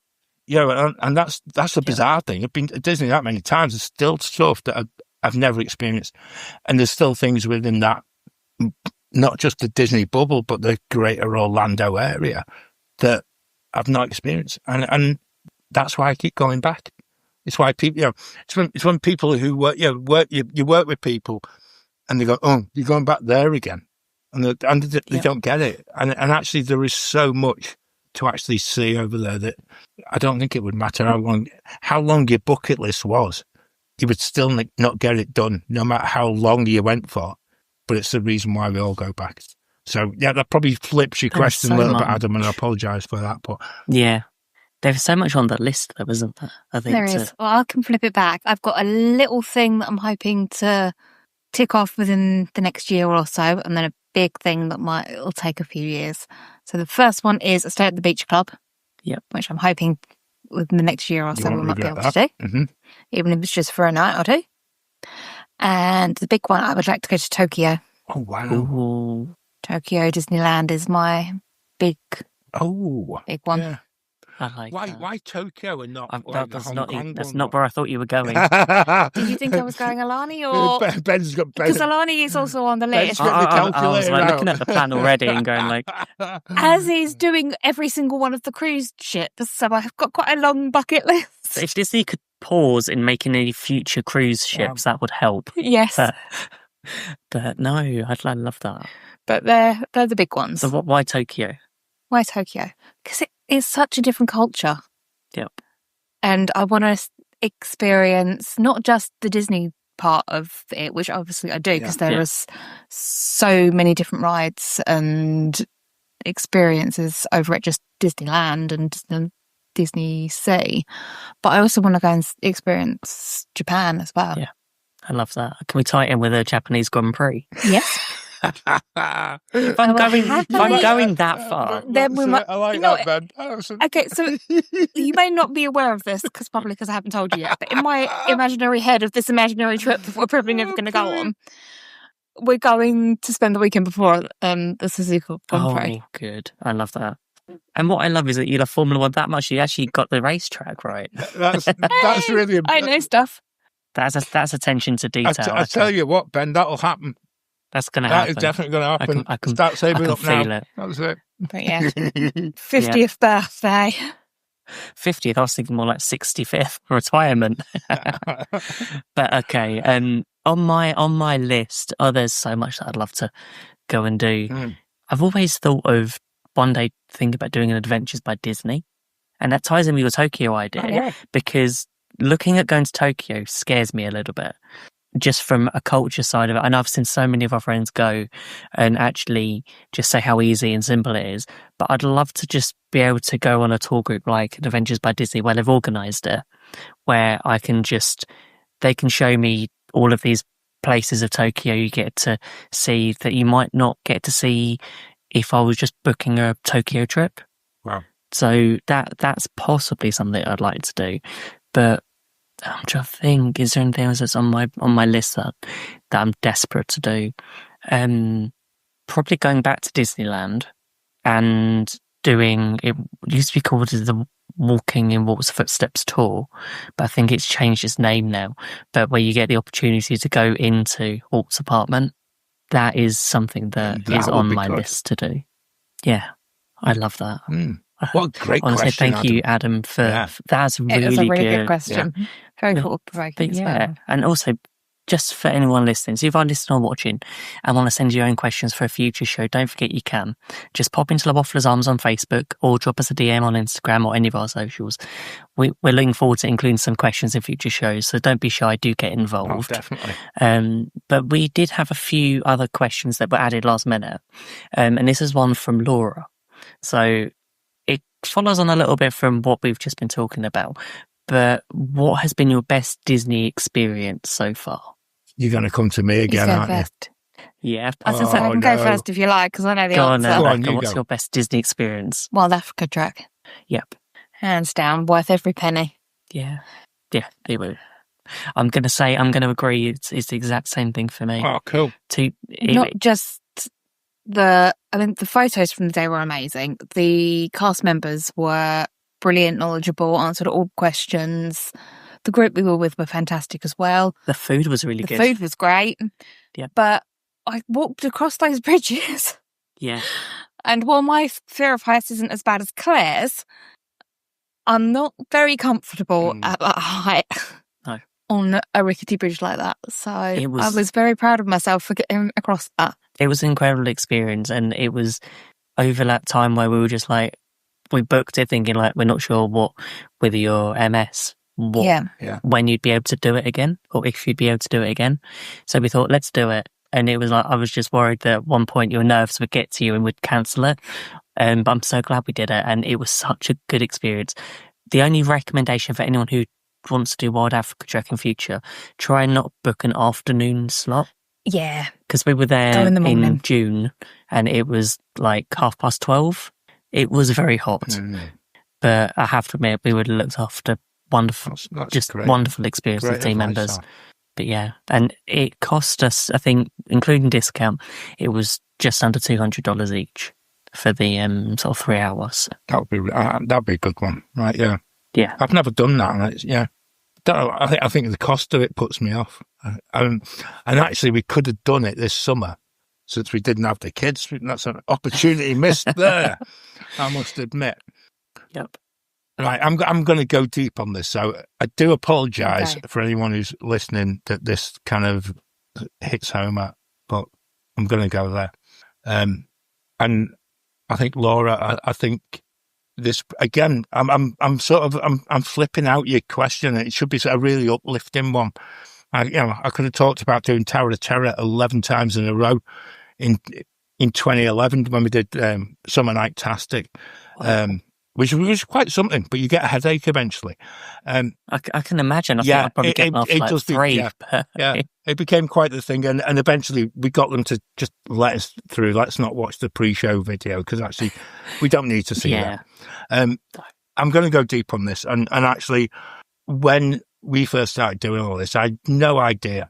S3: And that's a bizarre thing. I've been to Disney that many times. There's still stuff that I've never experienced, and there's still things within that, not just the Disney bubble, but the greater Orlando area, that I've not experienced, and that's why I keep going back. It's why people, it's when people who work, you work with people, and they go, "Oh, you're going back there again," and they don't get it. And actually, there is so much to actually see over there that I don't think it would matter how long your bucket list was. You would still not get it done, no matter how long you went for. But it's the reason why we all go back. So yeah, that probably flips your question a little bit, Adam, and I apologise for that. But
S1: yeah, there's so much on that list, though, isn't there? I think
S4: There is. Well, I can flip it back. I've got a little thing that I'm hoping to tick off within the next year or so, and then a big thing that it'll take a few years. So the first one is a stay at the beach club.
S1: Yep.
S4: Which I'm hoping within the next year or so we might be able to do, even if it's just for a night or two. And the big one, I would like to go to Tokyo.
S3: Oh wow!
S1: Ooh.
S4: Tokyo Disneyland is my big one.
S3: Yeah.
S1: I like that.
S3: Why Tokyo and not
S1: That's
S3: Hong
S1: not
S3: Kong?
S1: that's not where I thought you were going.
S4: Did you think I was going Alani or
S3: Ben's got
S4: because Alani is also on the list?
S1: I was looking at the plan already and going like,
S4: as he's doing every single one of the cruise ships, so I've got quite a long bucket list.
S1: if Disney could pause in making any future cruise ships, that would help.
S4: Yes,
S1: but no, I love that.
S4: But they're the big ones.
S1: So why Tokyo?
S4: Why Tokyo? Because it is such a different culture.
S1: Yep.
S4: And I want to experience not just the Disney part of it, which obviously I do, because there is so many different rides and experiences over at just Disneyland and Disney Sea. But I also want to go and experience Japan as well.
S1: Yeah, I love that. Can we tie it in with a Japanese Grand Prix?
S4: Yes.
S1: If I'm going that far,
S4: then we might.
S3: I like that, Ben.
S4: Okay, so you may not be aware of this because I haven't told you yet. But in my imaginary head of this imaginary trip that we're probably never going to go on, we're going to spend the weekend before the Suzuka Grand Prix.
S1: Oh, good! I love that. And what I love is that you love Formula One that much. You actually got the racetrack right.
S3: That's really.
S4: I know stuff.
S1: That's attention to detail.
S3: I tell you what, Ben, that'll happen.
S1: That's going to happen.
S3: That is definitely going to happen.
S1: I can
S3: start saving up now.
S1: Feel it.
S3: That's it.
S4: But yeah, 50th birthday.
S1: 50th. I was thinking more like 65th retirement. But okay. On my list, there's so much that I'd love to go and do. I've always thought of one day thinking about doing an Adventures by Disney, and that ties in with your Tokyo idea because looking at going to Tokyo scares me a little bit. Just from a culture side of it. And I've seen so many of our friends go and actually just say how easy and simple it is. But I'd love to just be able to go on a tour group like Adventures by Disney where they've organised it, where I can they can show me all of these places of Tokyo you get to see that you might not get to see if I was just booking a Tokyo trip.
S3: Wow.
S1: So that's possibly something I'd like to do. But I'm trying to think, is there anything else that's on my list that I'm desperate to do? Probably going back to Disneyland and doing, it used to be called the Walking in Walt's Footsteps tour, but I think it's changed its name now. But where you get the opportunity to go into Walt's apartment, that is something that is on my list to do. Yeah, I love that.
S3: What a great
S1: Honestly,
S3: question,
S1: thank you, Adam, for that's really,
S4: it was a really good
S1: good
S4: question.
S3: Yeah.
S4: Very thought-provoking.
S1: Yeah. And also, just for anyone listening, so if you're listening or watching and want to send your own questions for a future show, don't forget you can. Just pop into the Waffler's Arms on Facebook or drop us a DM on Instagram or any of our socials. We're looking forward to including some questions in future shows, so don't be shy, do get involved.
S3: Oh, definitely.
S1: But we did have a few other questions that were added last minute. And this is one from Laura. So it follows on a little bit from what we've just been talking about. But what has been your best Disney experience so far?
S3: You're going to come to me again, aren't
S4: first.
S1: you? Yeah.
S4: I was going to say, I can go first if you like, because I know the
S1: Go on,
S4: answer.
S3: Go on,
S1: Becca,
S3: you
S1: what's
S3: go.
S1: your best Disney experience?
S4: Wild Africa track.
S1: Yep.
S4: Hands down, worth every penny.
S1: Yeah. Yeah, they will. I'm going to agree. It's the exact same thing for me.
S3: Oh, cool.
S4: Not just the photos from the day were amazing. The cast members were brilliant, knowledgeable, answered all questions. The group we were with were fantastic as well.
S1: The food was really good.
S4: The food was great.
S1: Yeah.
S4: But I walked across those bridges.
S1: Yeah.
S4: And while my fear of heights isn't as bad as Claire's, I'm not very comfortable at that height.
S1: No.
S4: On a rickety bridge like that. So
S1: It was-
S4: I was very proud of myself for getting across that.
S1: It was an incredible experience, and it was over that time where we were just like, we booked it thinking like, we're not sure whether you're MS,
S4: Yeah.
S1: when you'd be able to do it again, or if you'd be able to do it again. So we thought, let's do it. And it was like, I was just worried that at one point your nerves would get to you and would cancel it. But I'm so glad we did it, and it was such a good experience. The only recommendation for anyone who wants to do Wild Africa Trek in future, try and not book an afternoon slot.
S4: Yeah.
S1: Because we were there
S4: Go in the morning.
S1: in June and it was like 12:30. It was very hot. But I have to admit, we would have looked after wonderful,
S3: That's
S1: just
S3: great.
S1: wonderful experience
S3: Great
S1: with team
S3: advice,
S1: members.
S3: that.
S1: But yeah, and it cost us, I think, including discount, it was just under $200 each for the sort of 3 hours.
S3: That'd be a good one, right? Yeah.
S1: Yeah.
S3: I've never done that. And yeah. I think the cost of it puts me off. And actually, we could have done it this summer since we didn't have the kids. That's an opportunity missed there, I must admit.
S1: Yep.
S3: Right, I'm going to go deep on this. So I do apologise
S4: Okay.
S3: for anyone who's listening that this kind of hits home at, but I'm going to go there. And I think, Laura, I think this again. I'm flipping out your question. It should be a really uplifting one. I could have talked about doing Tower of Terror 11 times in a row in 2011 when we did Summer Night Tastic, which was quite something. But you get a headache eventually.
S1: I can imagine. I think I'd probably get off like
S3: does
S1: three.
S3: Yeah, it became quite the thing, and eventually we got them to just let us through. Let's not watch the pre-show video because actually we don't need to see that. I'm going to go deep on this, and actually, when we first started doing all this, I had no idea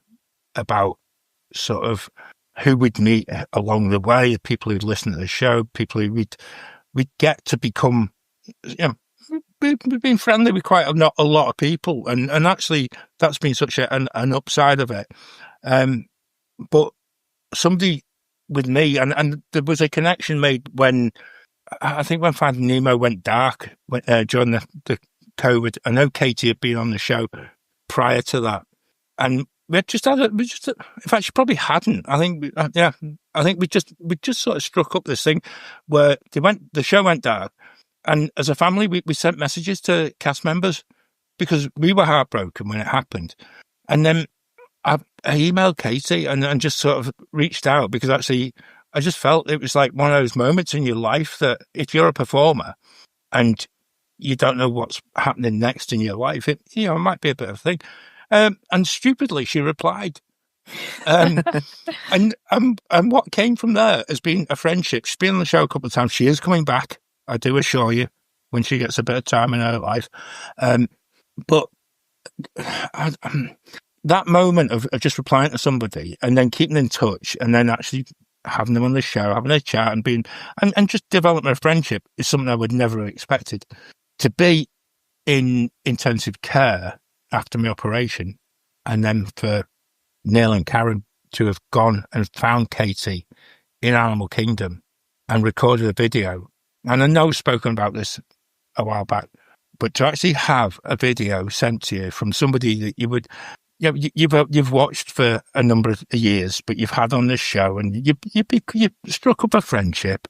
S3: about sort of who we'd meet along the way, the people who'd listen to the show, people who we'd get to become. We've been friendly with quite a lot of people, and actually that's been such an upside of it. But somebody with me, and there was a connection made when Finding Nemo went dark during the COVID. I know Katie had been on the show prior to that, and in fact, she probably hadn't. I think we just sort of struck up this thing where the show went dark. And as a family, we sent messages to cast members because we were heartbroken when it happened. And then I emailed Katie and just sort of reached out because actually I just felt it was like one of those moments in your life that if you're a performer and you don't know what's happening next in your life, it might be a bit of a thing. And stupidly, she replied. And what came from there has been a friendship. She's been on the show a couple of times. She is coming back, I do assure you, when she gets a bit of time in her life. But that moment of just replying to somebody and then keeping in touch and then actually having them on the show, having a chat and just developing a friendship is something I would never have expected. To be in intensive care after my operation and then for Neil and Karen to have gone and found Katie in Animal Kingdom and recorded a video. And I know I've spoken about this a while back, but to actually have a video sent to you from somebody that you've watched for a number of years, but you've had on this show, and you struck up a friendship,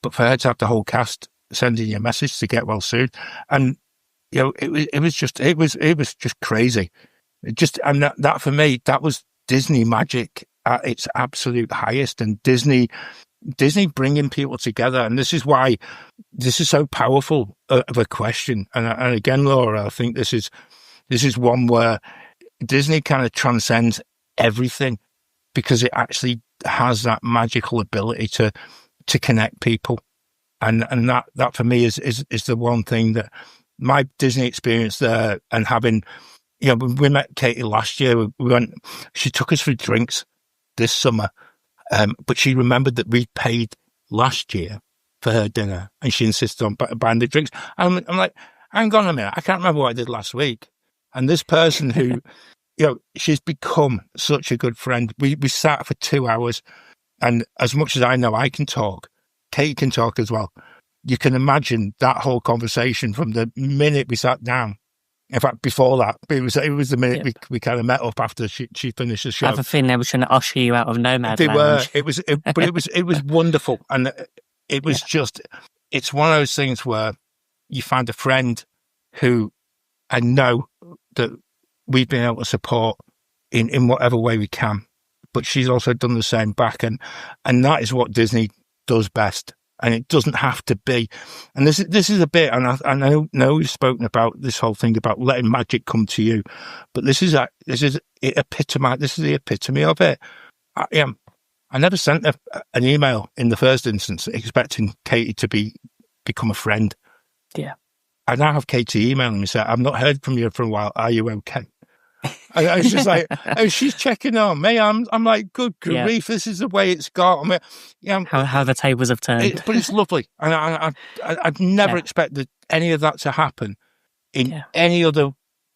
S3: but for her to have the whole cast sending you a message to get well soon, and it was just crazy. That for me, that was Disney magic at its absolute highest, and Disney bringing people together. And this is why this is so powerful of a question. And again, Laura, I think this is one where Disney kind of transcends everything because it actually has that magical ability to connect people. And that for me is the one thing that my Disney experience there, and having, we met Katie last year, she took us for drinks this summer. But she remembered that we paid last year for her dinner, and she insisted on buying the drinks. I'm like, hang on a minute, I can't remember what I did last week. And this person who, she's become such a good friend. We sat for 2 hours, and as much as I know I can talk, Kate can talk as well. You can imagine that whole conversation from the minute we sat down. In fact, before that, it was the minute we kind of met up after she finished the show.
S1: I have a feeling they were trying to usher you out of Nomad
S3: They
S1: Lounge.
S3: were. It was wonderful, and it was just. It's one of those things where you find a friend who I know that we've been able to support in whatever way we can, but she's also done the same back, and that is what Disney does best. And it doesn't have to be. And this is a bit, and I know we've spoken about this whole thing about letting magic come to you, but this is the epitome of it. I never sent an email in the first instance expecting Katie to become a friend.
S1: Yeah.
S3: I now have Katie emailing me saying, "I've not heard from you for a while. Are you okay?" I was just like, oh, she's checking on me. I'm like, good grief, this is the way it's got. I mean,
S1: how the tables have turned.
S3: But it's lovely. And I'd never expected any of that to happen in any other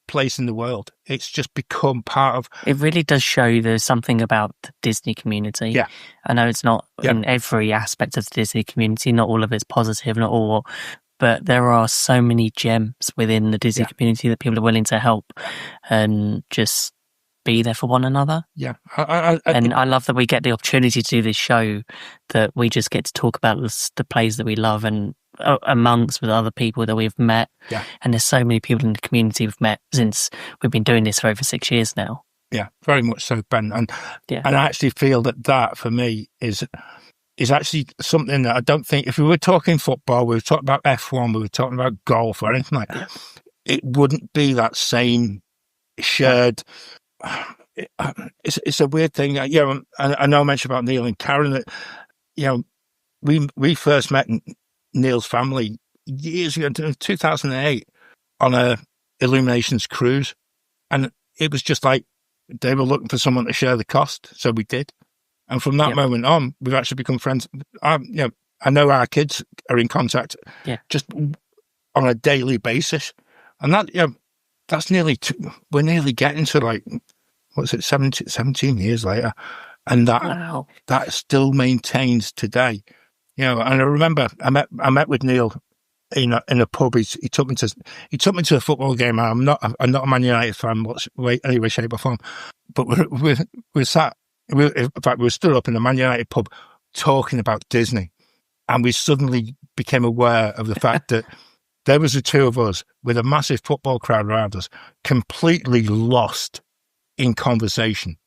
S3: place in the world. It's just become part of...
S1: It really does show there's something about the Disney community.
S3: Yeah.
S1: I know it's not in every aspect of the Disney community, not all of it's positive, not all... But there are so many gems within the Disney community that people are willing to help and just be there for one another.
S3: Yeah.
S1: I love that we get the opportunity to do this show, that we just get to talk about the plays that we love and amongst with other people that we've met.
S3: Yeah.
S1: And there's so many people in the community we've met since we've been doing this for over 6 years now.
S3: Yeah, very much so, Ben. And I actually feel that for me is actually something that I don't think, if we were talking football, we were talking about F1, we were talking about golf or anything like that, it wouldn't be that same shared... It's a weird thing. I know I mentioned about Neil and Karen that, we first met Neil's family years ago, in 2008, on a Illuminations cruise. And it was just like, they were looking for someone to share the cost, so we did. And from that moment on, we've actually become friends. I know our kids are in contact just on a daily basis. And that, that's we're nearly getting to like, 17 years later. And that still maintains today. And I remember I met with Neil in a pub. He took me to a football game. I'm not a Man United fan, any way, shape or form. But we sat. In fact, we were stood up in a Man United pub talking about Disney, and we suddenly became aware of the fact that there was the two of us with a massive football crowd around us, completely lost in conversation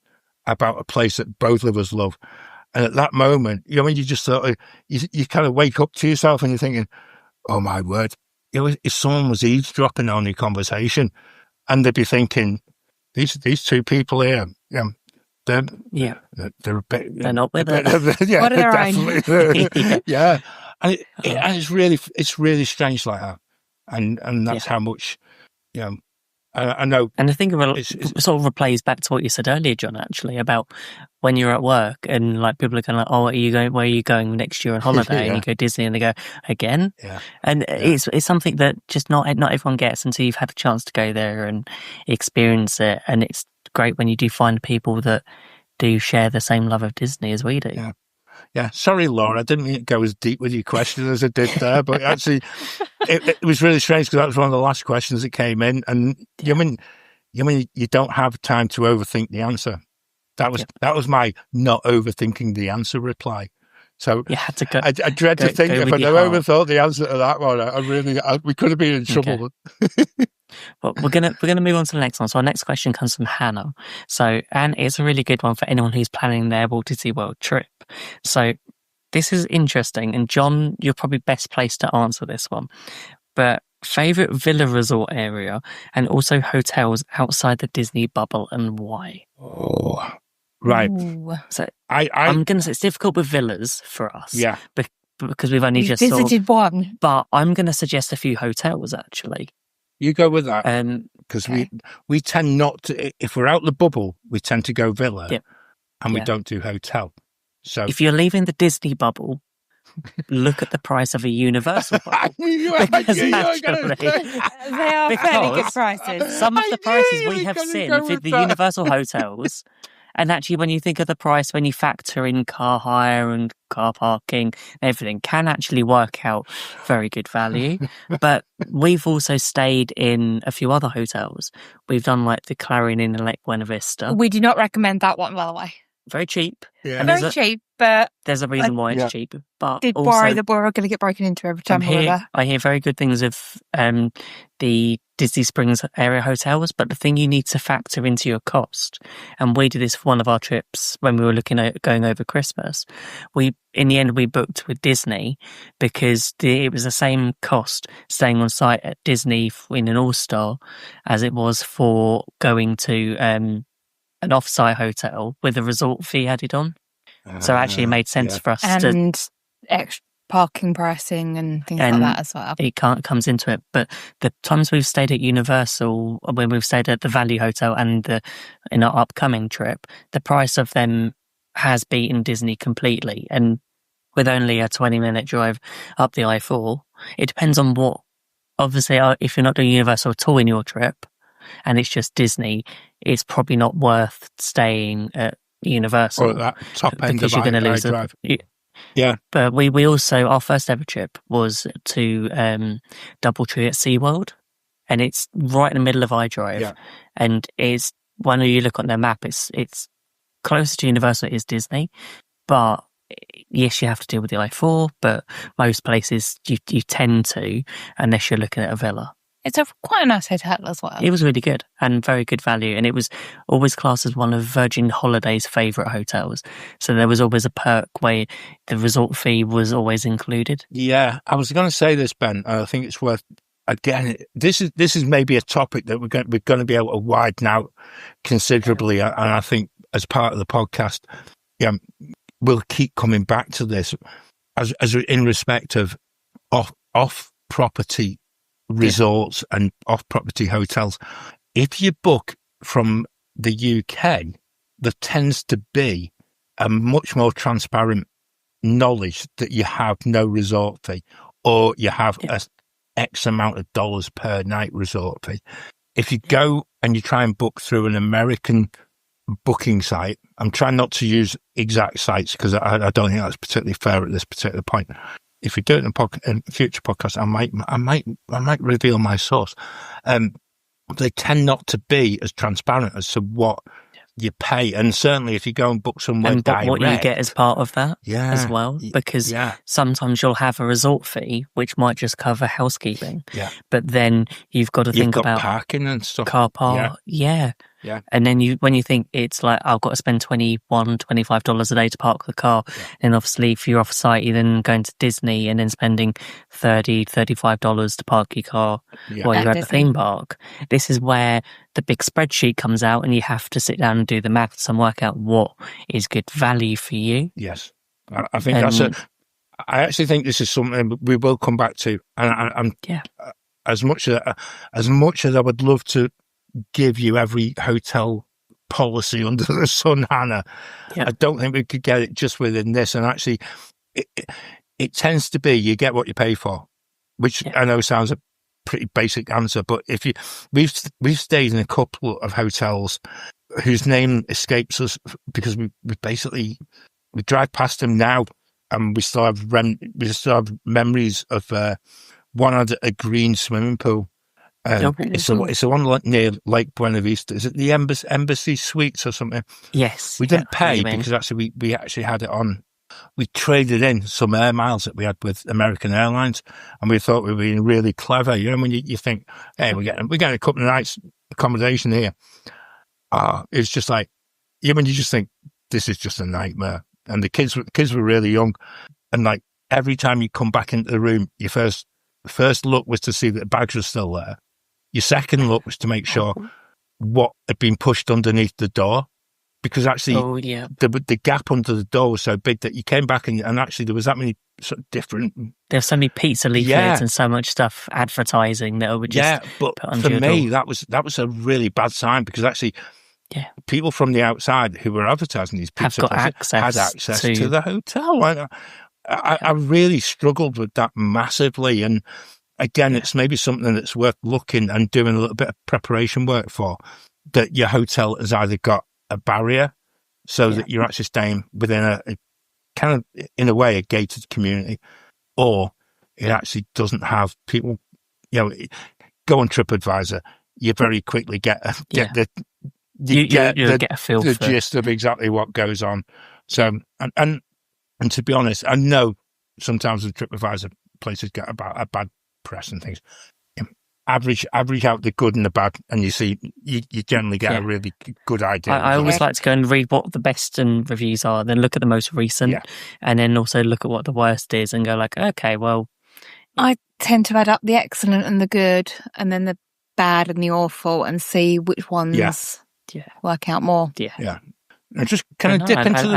S3: about a place that both of us love. And at that moment, when you just sort of, you kind of wake up to yourself and you're thinking, oh my word, if someone was eavesdropping on your conversation, and they'd be thinking, these two people here, they're a bit...
S1: They're not with it.
S4: What are their own?
S3: Yeah. And it's really strange like that. And that's how much, I know.
S1: And I think it sort of plays back to what you said earlier, John, actually, about when you're at work and like people are kind of like, oh, where are you going next year on holiday? And you go Disney and they go, again?
S3: Yeah.
S1: And it's something that just not everyone gets until you've had a chance to go there and experience it. And it's great when you do find people that do share the same love of Disney as we do.
S3: Yeah. Yeah, sorry, Laura. I didn't mean to go as deep with your question as I did there, but actually, it was really strange because that was one of the last questions that came in, and you don't have time to overthink the answer. That was my not overthinking the answer reply. So
S1: you had to go.
S3: I dread to think if I'd overthought the answer to that one, we could have been in trouble.
S1: Okay. Well, we're gonna move on to the next one. So our next question comes from Hannah. So, and it's a really good one for anyone who's planning their Walt Disney World trip. So this is interesting, and John, you're probably best placed to answer this one. But favorite villa resort area, and also hotels outside the Disney bubble, and why?
S3: Oh, right.
S4: Ooh.
S1: So I'm gonna say it's difficult with villas for us.
S3: Yeah.
S1: Because we've only just
S4: visited one.
S1: But I'm gonna suggest a few hotels actually.
S3: You go with that, because
S1: okay.
S3: we tend not to. If we're out the bubble, we tend to go villa, and we
S1: Yeah.
S3: don't do hotel. So
S1: If you're leaving the Disney bubble, look at the price of a Universal bubble.
S3: I knew you were
S1: Because
S3: going to
S1: actually-
S3: say.
S4: They are fairly good prices.
S1: Some of
S3: I
S1: the
S3: knew
S1: prices
S3: you
S1: we
S3: were
S1: have
S3: gonna
S1: seen
S3: go
S1: for
S3: with
S1: the
S3: that.
S1: Universal hotels And actually, when you think of the price, when you factor in car hire and car parking, everything can actually work out very good value. But we've also stayed in a few other hotels. We've done like the Clarion Inn in Lake Buena Vista.
S4: We do not recommend that one, by the way.
S1: Very cheap.
S3: Yeah.
S1: And
S4: Very cheap, but
S1: there's a reason why it's
S3: Yeah.
S1: cheap. But
S4: did
S1: also,
S4: worry that we were going to get broken into every time we were there.
S1: I hear very good things of the Disney Springs area hotels, but the thing you need to factor into your cost, and we did this for one of our trips when we were looking at going over Christmas. In the end, we booked with Disney because it was the same cost staying on site at Disney in an All-Star as it was for going to an off-site hotel with a resort fee added on. So actually, it made sense for us to.
S4: And extra parking pricing and things like that as well.
S1: It comes into it. But the times we've stayed at Universal, when we've stayed at the Value Hotel and in our upcoming trip, the price of them has beaten Disney completely. And with only a 20-minute drive up the I-4, it depends on what. Obviously, if you're not doing Universal at all in your trip, and it's just Disney, it's probably not worth staying at Universal.
S3: Or at that top end
S1: because
S3: of
S1: you're going to lose
S3: drive.
S1: Yeah. But we also, our first ever trip was to Doubletree at SeaWorld, and it's right in the middle of iDrive.
S3: Yeah.
S1: And it's, when you look on their map, it's closer to Universal is Disney, but yes, you have to deal with the I-4, but most places you tend to, unless you're looking at a villa.
S4: It's quite a nice hotel as well.
S1: It was really good and very good value, and it was always classed as one of Virgin Holidays' favourite hotels. So there was always a perk where the resort fee was always included.
S3: Yeah, I was going to say this, Ben. I think it's worth. Again, this is maybe a topic that we're going to be able to widen out considerably, and I think as part of the podcast, we'll keep coming back to this as in respect of off property resorts and off-property hotels. If you book from the UK, there tends to be a much more transparent knowledge that you have no resort fee, or you have a X amount of dollars per night resort fee. If you go and you try and book through an American booking site, I'm trying not to use exact sites because I don't think that's particularly fair at this particular point. If we do it in a future podcast, I might reveal my source. They tend not to be as transparent as to what you pay, and certainly if you go and book somewhere
S1: and
S3: direct,
S1: what you get as part of that as well,
S3: Yeah.
S1: because sometimes you'll have a resort fee which might just cover housekeeping, but then you've got to think about
S3: parking and stuff,
S1: car park, and then when you think it's like, I've got to spend $25 a day to park the car, and obviously if you're off site, you're then going to Disney and then spending $35 to park your car while you're at the theme park. This is where the big spreadsheet comes out, and you have to sit down and do the maths and work out what is good value for you.
S3: Yes, I think I actually think this is something we will come back to, and as much as I would love to give you every hotel policy under the sun, Hannah, I don't think we could get it just within this. And actually, it tends to be you get what you pay for, which I know sounds a pretty basic answer, but if we've stayed in a couple of hotels whose name escapes us because we drive past them now, and we still have memories of one had a green swimming pool. It's the one near Lake Buena Vista. Is it the Embassy Suites or something?
S1: Yes.
S3: We didn't pay because actually we actually had it on. We traded in some air miles that we had with American Airlines, and we thought we were being really clever. You know, when you think, hey, we're getting a couple of nights accommodation here. It's just like, when you just think this is just a nightmare. And the kids were really young, and like every time you come back into the room, your first look was to see that the bags were still there. Your second look was to make sure what had been pushed underneath the door, because actually the gap under the door was so big that you came back and actually there was that many sort of different.
S1: There's so many pizza leaflets and so much stuff advertising that would just
S3: but
S1: put under
S3: for me
S1: door.
S3: that was a really bad sign, because actually people from the outside who were advertising these pizza places had access to the hotel. I really struggled with that massively, and again, it's maybe something that's worth looking and doing a little bit of preparation work for, that your hotel has either got a barrier so that you're actually staying within a kind of, in a way, a gated community, or it actually doesn't have people, go on TripAdvisor, you very quickly get the
S1: get a feel
S3: the
S1: for
S3: gist of exactly what goes on. So, and to be honest, I know sometimes the TripAdvisor places get about a bad press and things. Average out the good and the bad, and you generally get a really good idea.
S1: I always like to go and read what the best and reviews are, then look at the most recent, and then also look at what the worst is, and go like, okay, well,
S4: I tend to add up the excellent and the good, and then the bad and the awful, and see which ones work out more.
S3: Yeah. And just kind of dip into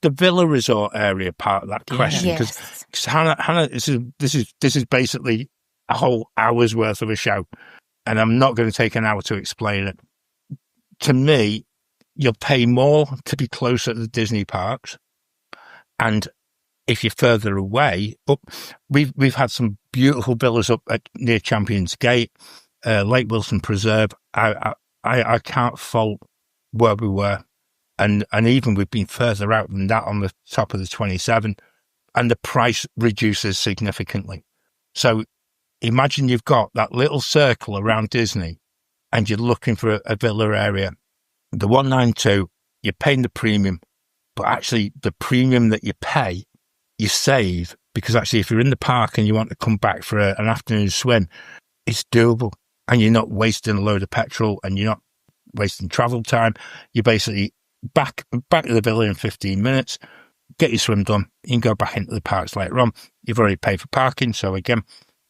S3: the villa resort area part of that question, because Hannah, this is basically a whole hour's worth of a show, and I'm not going to take an hour to explain it. To me, you'll pay more to be closer to the Disney parks, and if you're further away, we've had some beautiful villas up near Champions Gate, Lake Wilson Preserve. I can't fault where we were, and even we've been further out than that on the top of the 27, and the price reduces significantly. So imagine you've got that little circle around Disney and you're looking for a villa area. The 192, you're paying the premium, but actually the premium that you pay, you save, because actually if you're in the park and you want to come back for an afternoon swim, it's doable, and you're not wasting a load of petrol and you're not wasting travel time. You're basically back to the villa in 15 minutes, get your swim done, you can go back into the parks later on. You've already paid for parking, so again,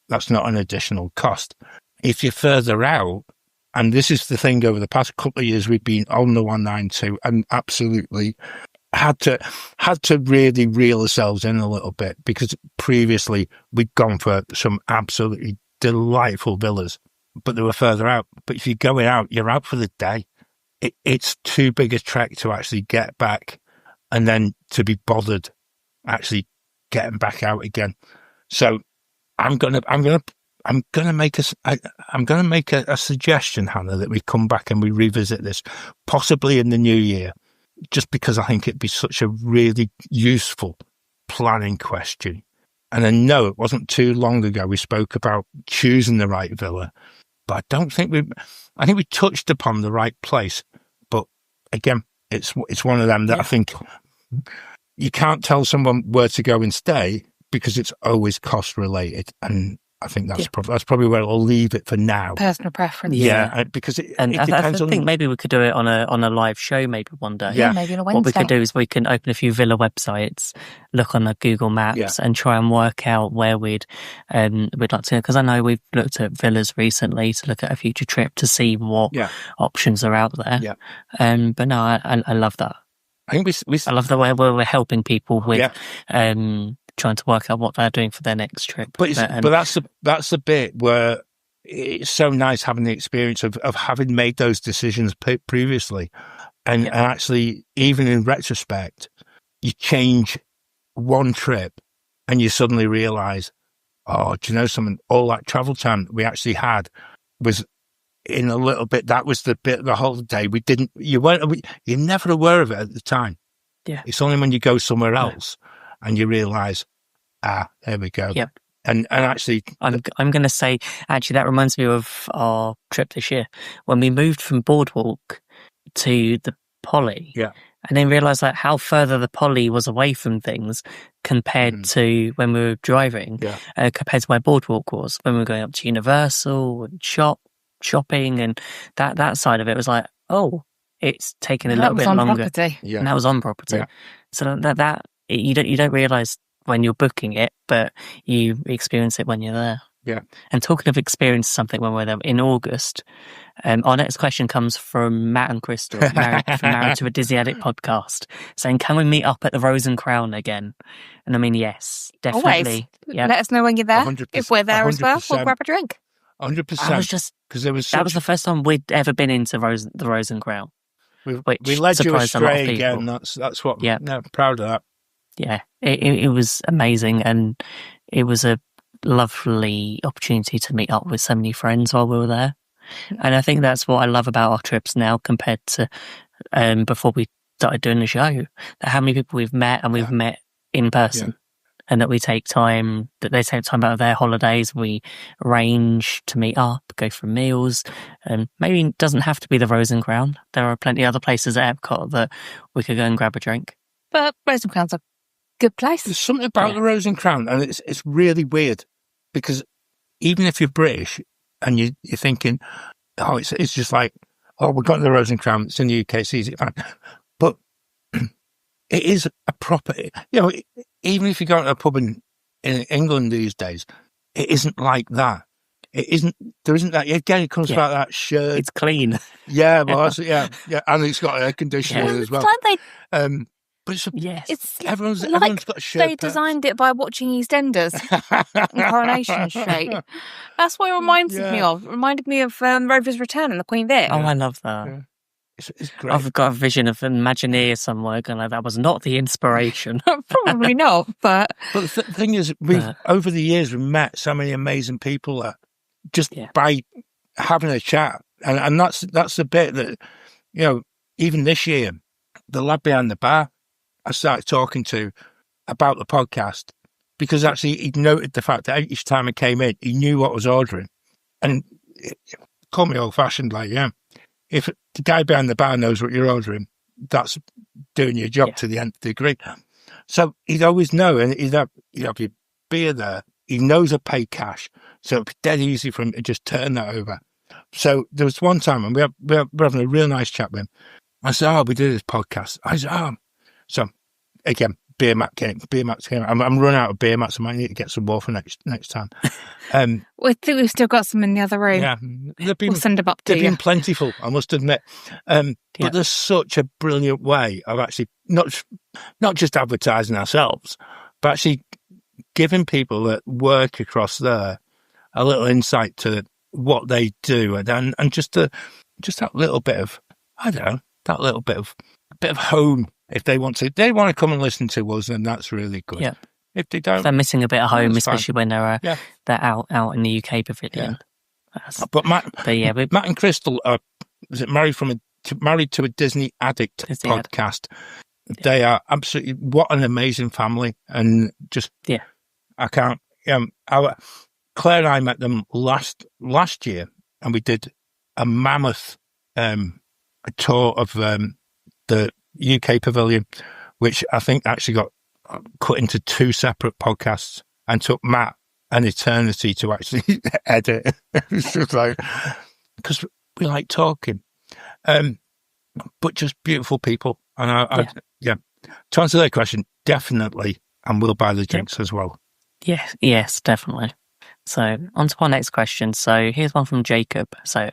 S3: that's not an additional cost. If you're further out, and this is the thing, over the past couple of years, we've been on the 192 and absolutely had to really reel ourselves in a little bit, because previously we'd gone for some absolutely delightful villas, but they were further out. But if you're going out, you're out for the day. It's too big a trek to actually get back, and then to be bothered actually getting back out again. So I'm gonna make a suggestion, Hannah, that we come back and we revisit this, possibly in the new year, just because I think it'd be such a really useful planning question. And I know it wasn't too long ago we spoke about choosing the right villa, but I don't think I think we touched upon the right place. But again, it's one of them that I think you can't tell someone where to go and stay, because it's always cost related, and I think that's probably where I'll leave it for now.
S4: Personal preference.
S3: Yeah, because it depends
S1: I think maybe we could do it on a live show maybe one day.
S4: Yeah, maybe on a Wednesday.
S1: What we could do is we can open a few villa websites, look on the Google Maps, and try and work out where we'd like to. Because I know we've looked at villas recently to look at a future trip to see what options are out there.
S3: Yeah.
S1: But no, I love that.
S3: I think
S1: I love the way we're helping people with trying to work out what they're doing for their next trip.
S3: But that's the bit where it's so nice having the experience of having made those decisions previously, and actually, even in retrospect, you change one trip and you suddenly realise, oh, do you know something? All that travel time we actually had was in a little bit. That was the bit of the holiday you're never aware of it at the time.
S1: Yeah,
S3: it's only when you go somewhere else and you realise, there we go.
S1: Yep.
S3: And actually,
S1: I'm going to say, actually, that reminds me of our trip this year when we moved from Boardwalk to the Poly.
S3: Yeah.
S1: And then realised like how further the Poly was away from things compared to when we were driving, compared to where Boardwalk was when we were going up to Universal and shopping, and that side of it was like, oh, it's taken a little bit longer.
S4: Yeah.
S1: And that was on property. Yeah. So that you don't realise when you're booking it, but you experience it when you're there.
S3: Yeah.
S1: And talking of experience something when we're there in August, our next question comes from Matt and Crystal, married to a Disney Addict podcast, saying, can we meet up at the Rose and Crown again? And I mean, yes, definitely.
S4: Always. Yeah. Let us know when you're there. If we're there as well, we'll grab a drink.
S3: 100%.
S1: I was just, because that was the first time we'd ever been into the Rose and Crown.
S3: We led you astray again. That's what. Yeah, no, proud of that.
S1: Yeah, it was amazing, and it was a lovely opportunity to meet up with so many friends while we were there. And I think that's what I love about our trips now compared to before we started doing the show. That how many people we've met and we've met in person. And that we take time, that they take time out of their holidays. We arrange to meet up, go for meals. And maybe it doesn't have to be the Rose and Crown. There are plenty of other places at Epcot that we could go and grab a drink.
S4: But Rose and Crown's a good place.
S3: There's something about the Rose and Crown, and it's really weird because even if you're British and you're thinking, oh, it's just like, oh, we've got the Rose and Crown, it's in the UK, it's easy, fine. But it is a proper, even if you go to a pub in England these days, it isn't like that. There isn't that. Again, it comes about that shirt.
S1: It's clean.
S3: Yeah, well, and it's got air conditioning as well.
S4: It's like
S3: But
S4: it's
S3: everyone's
S4: like
S3: got a shirt.
S4: they designed it by watching EastEnders and Coronation Street. That's what it reminds me of. It reminded me of Rover's Return and the Queen Vic.
S1: Oh, I love that.
S3: Yeah. It's great.
S1: I've got a vision of an Imagineer somewhere going like, that was not the inspiration.
S4: Probably not, but
S3: the thing is, over the years, we've met so many amazing people just by having a chat. And that's the bit that, even this year, the lad behind the bar, I started talking to about the podcast because actually he'd noted the fact that each time I came in, he knew what I was ordering. And call me old-fashioned, if the guy behind the bar knows what you're ordering, that's doing your job to the nth degree. So he'd always know, and he'd have your beer there. He knows I pay cash, so it'd be dead easy for him to just turn that over. So there was one time, and we're having a real nice chat with him. I said, we did this podcast. I said, So again, beer mat came. I'm running out of beer mats. I might need to get some more for next time.
S4: we think we've still got some in the other room.
S3: Yeah,
S4: we'll send them up to you.
S3: They've been plentiful, I must admit. But there's such a brilliant way of actually not just advertising ourselves, but actually giving people that work across there a little insight to what they do, and just that little bit of, I don't know, that little bit of home. If they want to come and listen to us, then that's really good.
S1: Yeah.
S3: If they don't,
S1: they're missing a bit of home, especially when they're out in the UK pavilion.
S3: Yeah. But Matt and Crystal are married to a Disney Addict podcast. They are absolutely, what an amazing family, and just I can't. Claire and I met them last year, and we did a mammoth a tour of the UK pavilion, which I think actually got cut into 2 separate podcasts and took Matt an eternity to actually edit. It's just like, because we like talking, but just beautiful people. And to answer that question, definitely, and we'll buy the drinks as well.
S1: Yes, definitely. So, on to our next question. So, here's one from Jacob. So,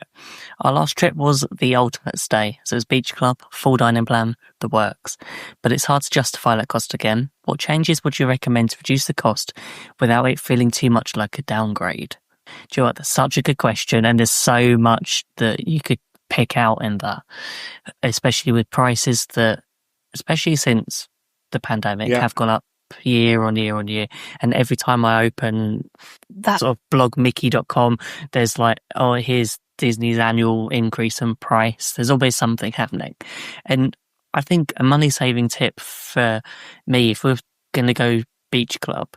S1: our last trip was the ultimate stay. So, it was beach club, full dining plan, the works. But it's hard to justify that cost again. What changes would you recommend to reduce the cost without it feeling too much like a downgrade? Do you know what? That's such a good question. And there's so much that you could pick out in that, especially with prices that, especially since the pandemic, have gone up year on year on year. And every time I open that sort of blogmickey.com, there's like, here's Disney's annual increase in price. There's always something happening. And I think a money saving tip for me, if we're going to go beach club,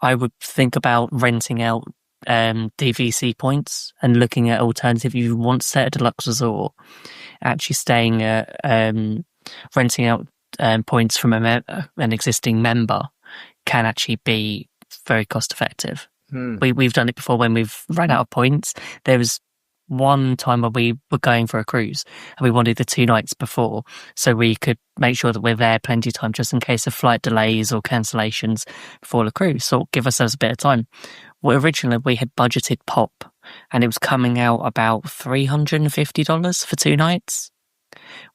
S1: I would think about renting out DVC points and looking at alternative. If you want to stay at a deluxe resort, actually staying at renting out points from an existing member can actually be very cost effective. We've done it before when we've run out of points. There was one time where we were going for a cruise and we wanted the 2 nights before, so we could make sure that we're there plenty of time just in case of flight delays or cancellations before the cruise, so give ourselves a bit of time. Well, originally we had budgeted pop and it was coming out about $350 for 2 nights.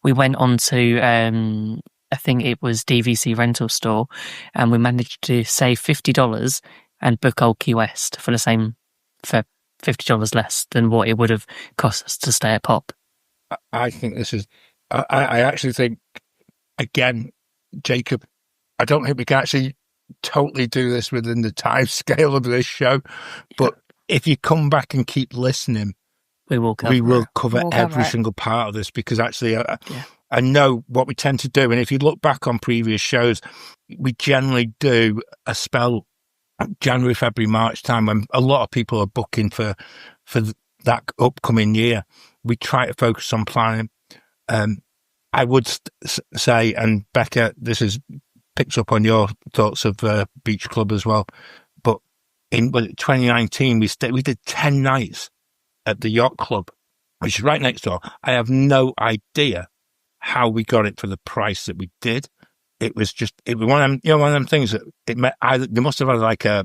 S1: We went on to I think it was DVC rental store, and we managed to save $50 and book Old Key West for $50 less than what it would have cost us to stay at Pop.
S3: I think this is, I actually think, again, Jacob, I don't think we can actually totally do this within the time scale of this show, but if you come back and keep listening, we will cover every single part of this, because actually and know what we tend to do. And if you look back on previous shows, we generally do a spell January, February, March time when a lot of people are booking for that upcoming year. We try to focus on planning. I would say, and Becca, this is picks up on your thoughts of Beach Club as well. But in 2019, we did 10 nights at the Yacht Club, which is right next door. I have no idea how we got it for the price that we did. It was one of them things that they must have had like a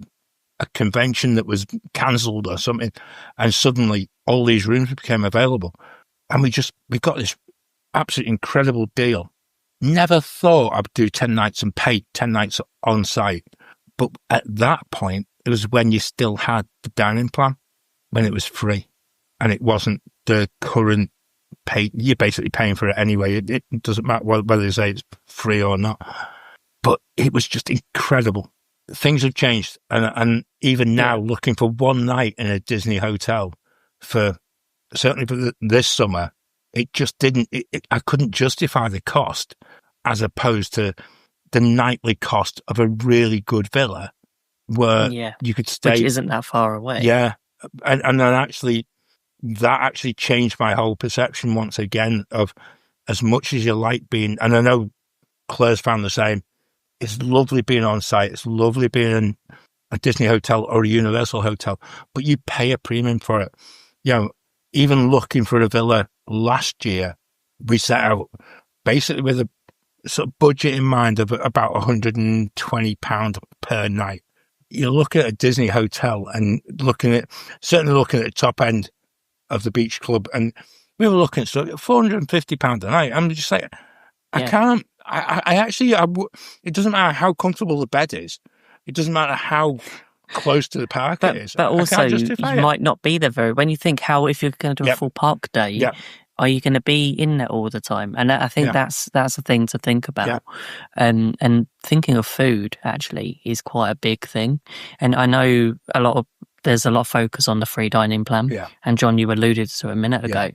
S3: convention that was cancelled or something, and suddenly all these rooms became available, and we got this absolutely incredible deal. Never thought I'd do 10 nights and pay 10 nights on site, but at that point, it was when you still had the dining plan, when it was free, and it wasn't the current pay. You're basically paying for it anyway. It doesn't matter whether you say it's free or not. But it was just incredible. Things have changed, and even now, looking for one night in a Disney hotel certainly for this summer, it just didn't. I couldn't justify the cost as opposed to the nightly cost of a really good villa where you could stay,
S1: which isn't that far away.
S3: Yeah, and then that actually changed my whole perception once again of, as much as you like being, and I know Claire's found the same, it's lovely being on site, it's lovely being in a Disney hotel or a Universal hotel, but you pay a premium for it. Even looking for a villa last year, we set out basically with a sort of budget in mind of about £120 per night. You look at a Disney hotel and certainly looking at the top end of the Beach Club, and we were looking at £450 a night. I'm just like, I can't. It doesn't matter how comfortable the bed is. It doesn't matter how close to the park it is.
S1: But also, you might not be there when you think if you're going to do a full park day, are you going to be in there all the time? And I think that's a thing to think about. And thinking of food actually is quite a big thing. And I know there's a lot of focus on the free dining plan. Yeah. And John, you alluded to a minute ago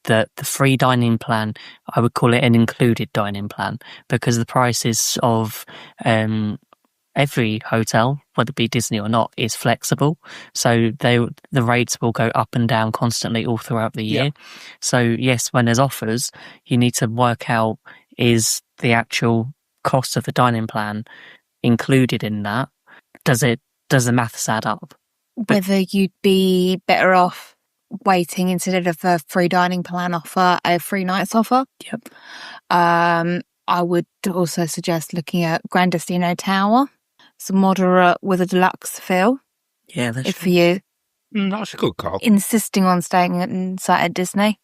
S1: that the free dining plan, I would call it an included dining plan, because the prices of every hotel, whether it be Disney or not, is flexible. So the rates will go up and down constantly all throughout the year. So yes, when there's offers, you need to work out, is the actual cost of the dining plan included in that? Does the maths add up?
S4: Whether you'd be better off waiting instead of a free dining plan offer, a free nights offer.
S1: Yep.
S4: I would also suggest looking at Grand Destino Tower. It's moderate with a deluxe feel.
S1: Yeah, that's
S4: for you.
S3: That's a good call.
S4: Insisting on staying inside at Disney.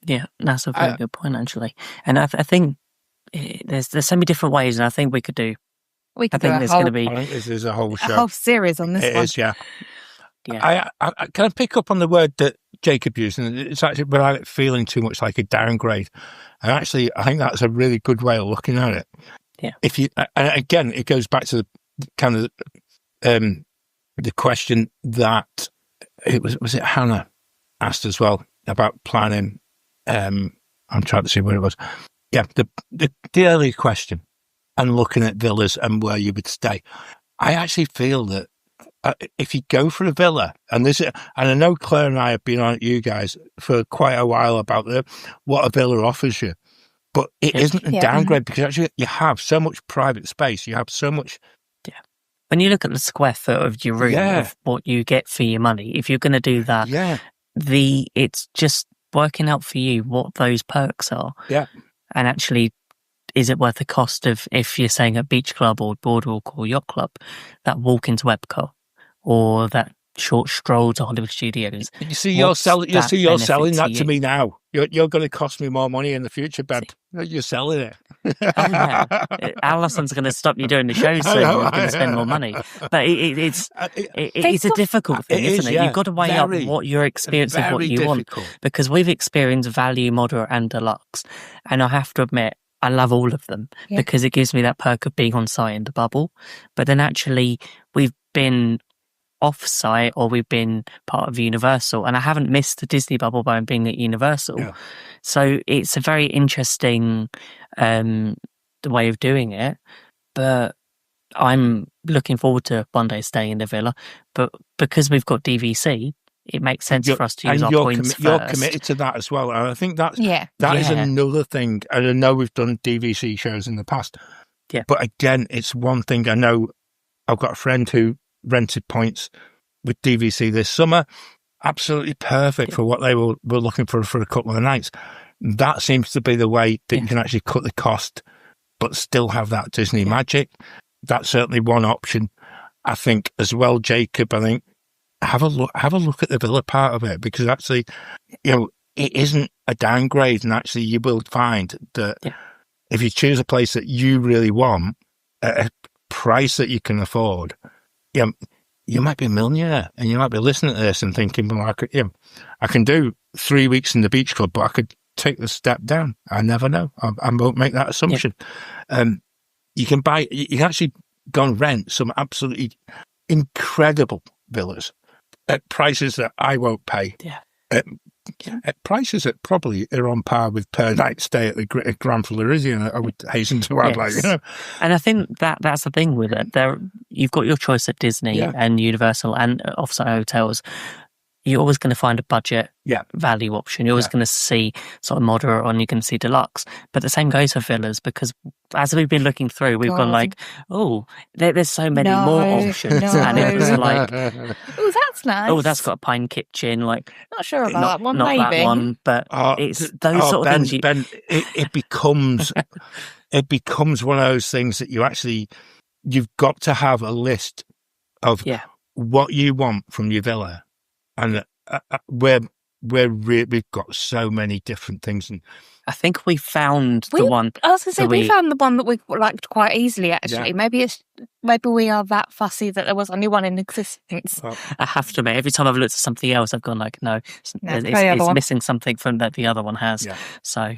S1: Yeah, that's a very good point, actually. And I think there's so many different ways, and I think we could do.
S4: I think
S1: there's going to be.
S3: I think this is a whole show.
S4: A whole series on this one.
S3: It is, yeah. I can I pick up on the word that Jacob used, and it's actually without it feeling too much like a downgrade. And actually, I think that's a really good way of looking at it.
S1: Yeah.
S3: If you, and again, it goes back to the kind of the question that was it Hannah asked as well about planning. I'm trying to see where it was. Yeah, the earlier question, and looking at villas and where you would stay. I actually feel that if you go for a villa, and I know Claire and I have been on at you guys for quite a while about what a villa offers you, but it isn't a downgrade, because actually you have so much private space, you have so much.
S1: Yeah. When you look at the square foot of your room, of what you get for your money, if you're going to do that, it's just working out for you what those perks are. Yeah. And actually, is it worth the cost of, if you're saying a beach club or boardwalk or yacht club, that walk into Epcot or that short stroll to Hollywood Studios?
S3: You see, you're selling that to me now. You're going to cost me more money in the future, Ben. You're selling it.
S1: Alison's going to stop you doing the show soon. You're going to spend more money. But it's a difficult thing, isn't it? You've got to weigh up what your experience of what you want. Because we've experienced value, moderate and deluxe. And I have to admit, I love all of them because it gives me that perk of being on site in the bubble. But then actually, we've been Offsite or we've been part of Universal, and I haven't missed the Disney bubble by being at Universal.
S3: Yeah.
S1: So it's a very interesting the way of doing it, but I'm looking forward to one day staying in the villa. But because we've got DVC, it makes sense for us to use our points
S3: You're
S1: first.
S3: committed to that as well, and I think that is
S1: Yeah.
S3: another thing. And I know we've done DVC shows in the past, but again, it's one thing. I know I've got a friend who rented points with DVC this summer. Absolutely perfect for what they were looking for a couple of nights. That seems to be the way that you can actually cut the cost, but still have that Disney magic. That's certainly one option. I think as well, Jacob. I think have a look at the villa part of it, because actually, it isn't a downgrade, and actually you will find that if you choose a place that you really want at a price that you can afford, you might be a millionaire, and you might be listening to this and thinking, well, I can do 3 weeks in the beach club, but I could take the step down. I never know. I won't make that assumption. You can actually go and rent some absolutely incredible villas at prices that I won't pay. At prices that probably are on par with per night stay at the Grand Floridian, I would hasten to add.
S1: And I think that's the thing with it. You've got your choice at Disney and Universal and Offsite hotels. You're always going to find a budget value option. You're always going to see sort of moderate, and you can see deluxe. But the same goes for villas, because as we've been looking through, we've gone like, there's so many more options. And it was like,
S4: oh, that's nice.
S1: Oh, that's got a pine kitchen. Like,
S4: not sure about that one,
S1: not
S4: maybe.
S1: That one, but it's those sort of things.
S3: It becomes one of those things that you've got to have a list of what you want from your villa. And we've got so many different things, and
S1: I think we found the one.
S4: I was going to say we found the one that we liked quite easily. Actually, maybe we are that fussy that there was only one in existence.
S3: Well,
S1: I have to admit, every time I've looked at something else, I've gone like, no, it's missing something from that the other one has. Yeah. So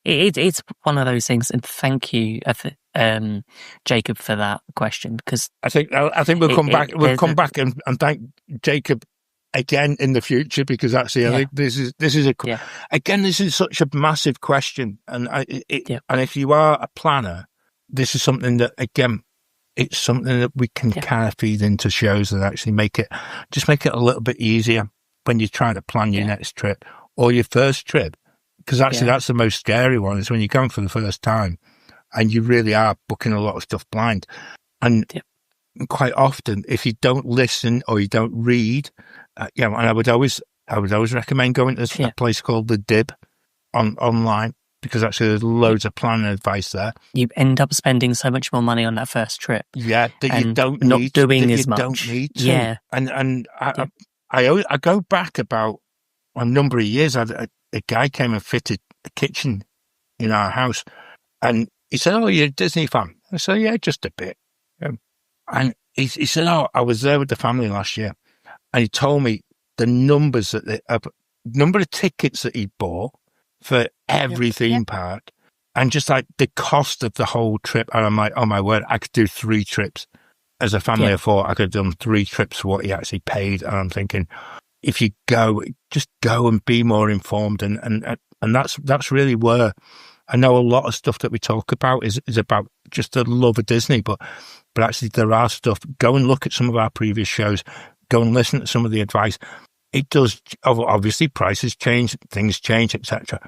S1: it's one of those things. And thank you, Jacob, for that question, because
S3: I think we'll come back. We'll come back and thank Jacob again in the future, because actually I think this is such a massive question, and and if you are a planner, this is something that it's something that we can kind of feed into shows that actually make it a little bit easier when you try to plan your next trip or your first trip, because actually that's the most scary one, is when you're going for the first time and you really are booking a lot of stuff blind, and quite often if you don't listen or you don't read. And I would always recommend going to a place called the Dib online, because actually there's loads of planning advice there. You
S1: end up spending so much more money on that first trip.
S3: Yeah, that you don't
S1: not
S3: need,
S1: doing
S3: that
S1: as
S3: you
S1: much.
S3: Don't need to.
S1: Yeah,
S3: and I go back about a number of years. A guy came and fitted a kitchen in our house, and he said, "Oh, you're a Disney fan?" I said, "Yeah, just a bit." And he said, "Oh, I was there with the family last year." And he told me the number of tickets that he bought for every theme park, and just like the cost of the whole trip. And I'm like, oh my word, I could do 3 trips as a family of 4. I could have done 3 trips for what he actually paid. And I'm thinking, if you just go and be more informed. And that's really where I know a lot of stuff that we talk about is about just the love of Disney, but actually there are stuff. Go and look at some of our previous shows. Go and listen to some of the advice. It does, obviously, prices change, things change, etc.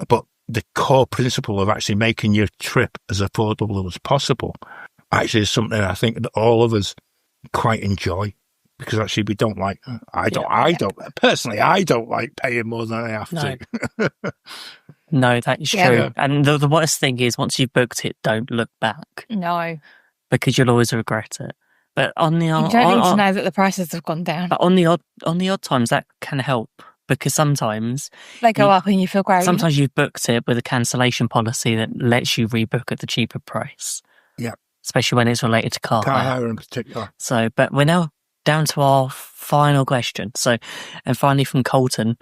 S3: But the core principle of actually making your trip as affordable as possible actually is something I think that all of us quite enjoy, because actually we don't like. I don't personally. I don't like paying more than I have to.
S1: No, that is true. And the worst thing is, once you've booked it, don't look back.
S4: No,
S1: because you'll always regret it. But
S4: you don't need to know that the prices have gone down.
S1: But on the odd times, that can help, because sometimes
S4: they go up and you feel great.
S1: Sometimes you've booked it with a cancellation policy that lets you rebook at the cheaper price.
S3: Yeah,
S1: especially when it's related to car
S3: hire in particular.
S1: So, but we're now down to our final question. So, and finally from Colton,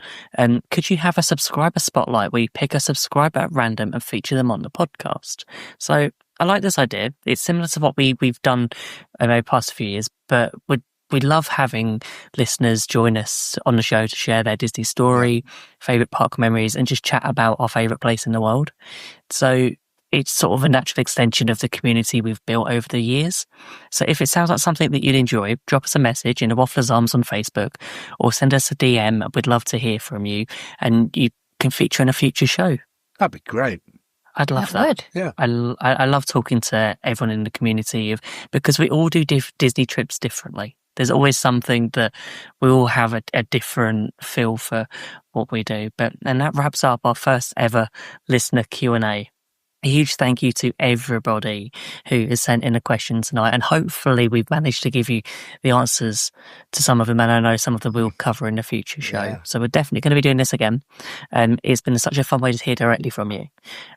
S1: could you have a subscriber spotlight where you pick a subscriber at random and feature them on the podcast? So, I like this idea. It's similar to what we've done over the past few years, but would we love having listeners join us on the show to share their Disney story, favourite park memories, and just chat about our favourite place in the world. So it's sort of a natural extension of the community we've built over the years. So if it sounds like something that you'd enjoy, drop us a message in the Waffler's Arms on Facebook or send us a DM. We'd love to hear from you, and you can feature in a future show.
S3: That'd be great.
S1: I'd love that.
S4: Would.
S3: Yeah.
S1: I love talking to everyone in the community because we all do Disney trips differently. There's always something that we all have a different feel for what we do. And that wraps up our first ever listener Q&A. A huge thank you to everybody who has sent in a question tonight, and hopefully we've managed to give you the answers to some of them, and I know some of them we'll cover in a future show.
S3: Yeah.
S1: So we're definitely going to be doing this again. It's been such a fun way to hear directly from you.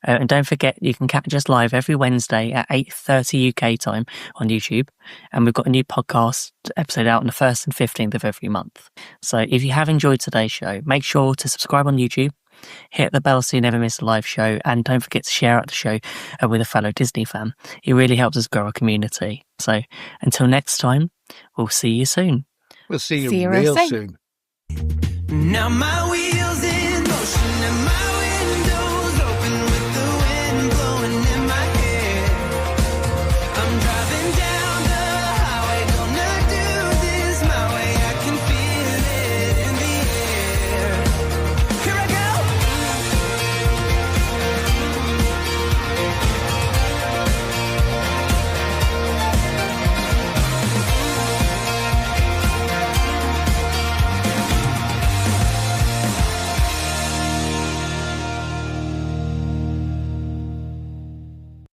S1: And don't forget, you can catch us live every Wednesday at 8:30 UK time on YouTube, and we've got a new podcast episode out on the 1st and 15th of every month. So if you have enjoyed today's show, make sure to subscribe on YouTube, hit the bell so you never miss a live show, and don't forget to share out the show with a fellow Disney fan. It really helps us grow our community. So until next time, we'll see you soon.
S3: We'll see you
S4: See you
S3: real
S4: real
S3: soon.
S2: Now my wheels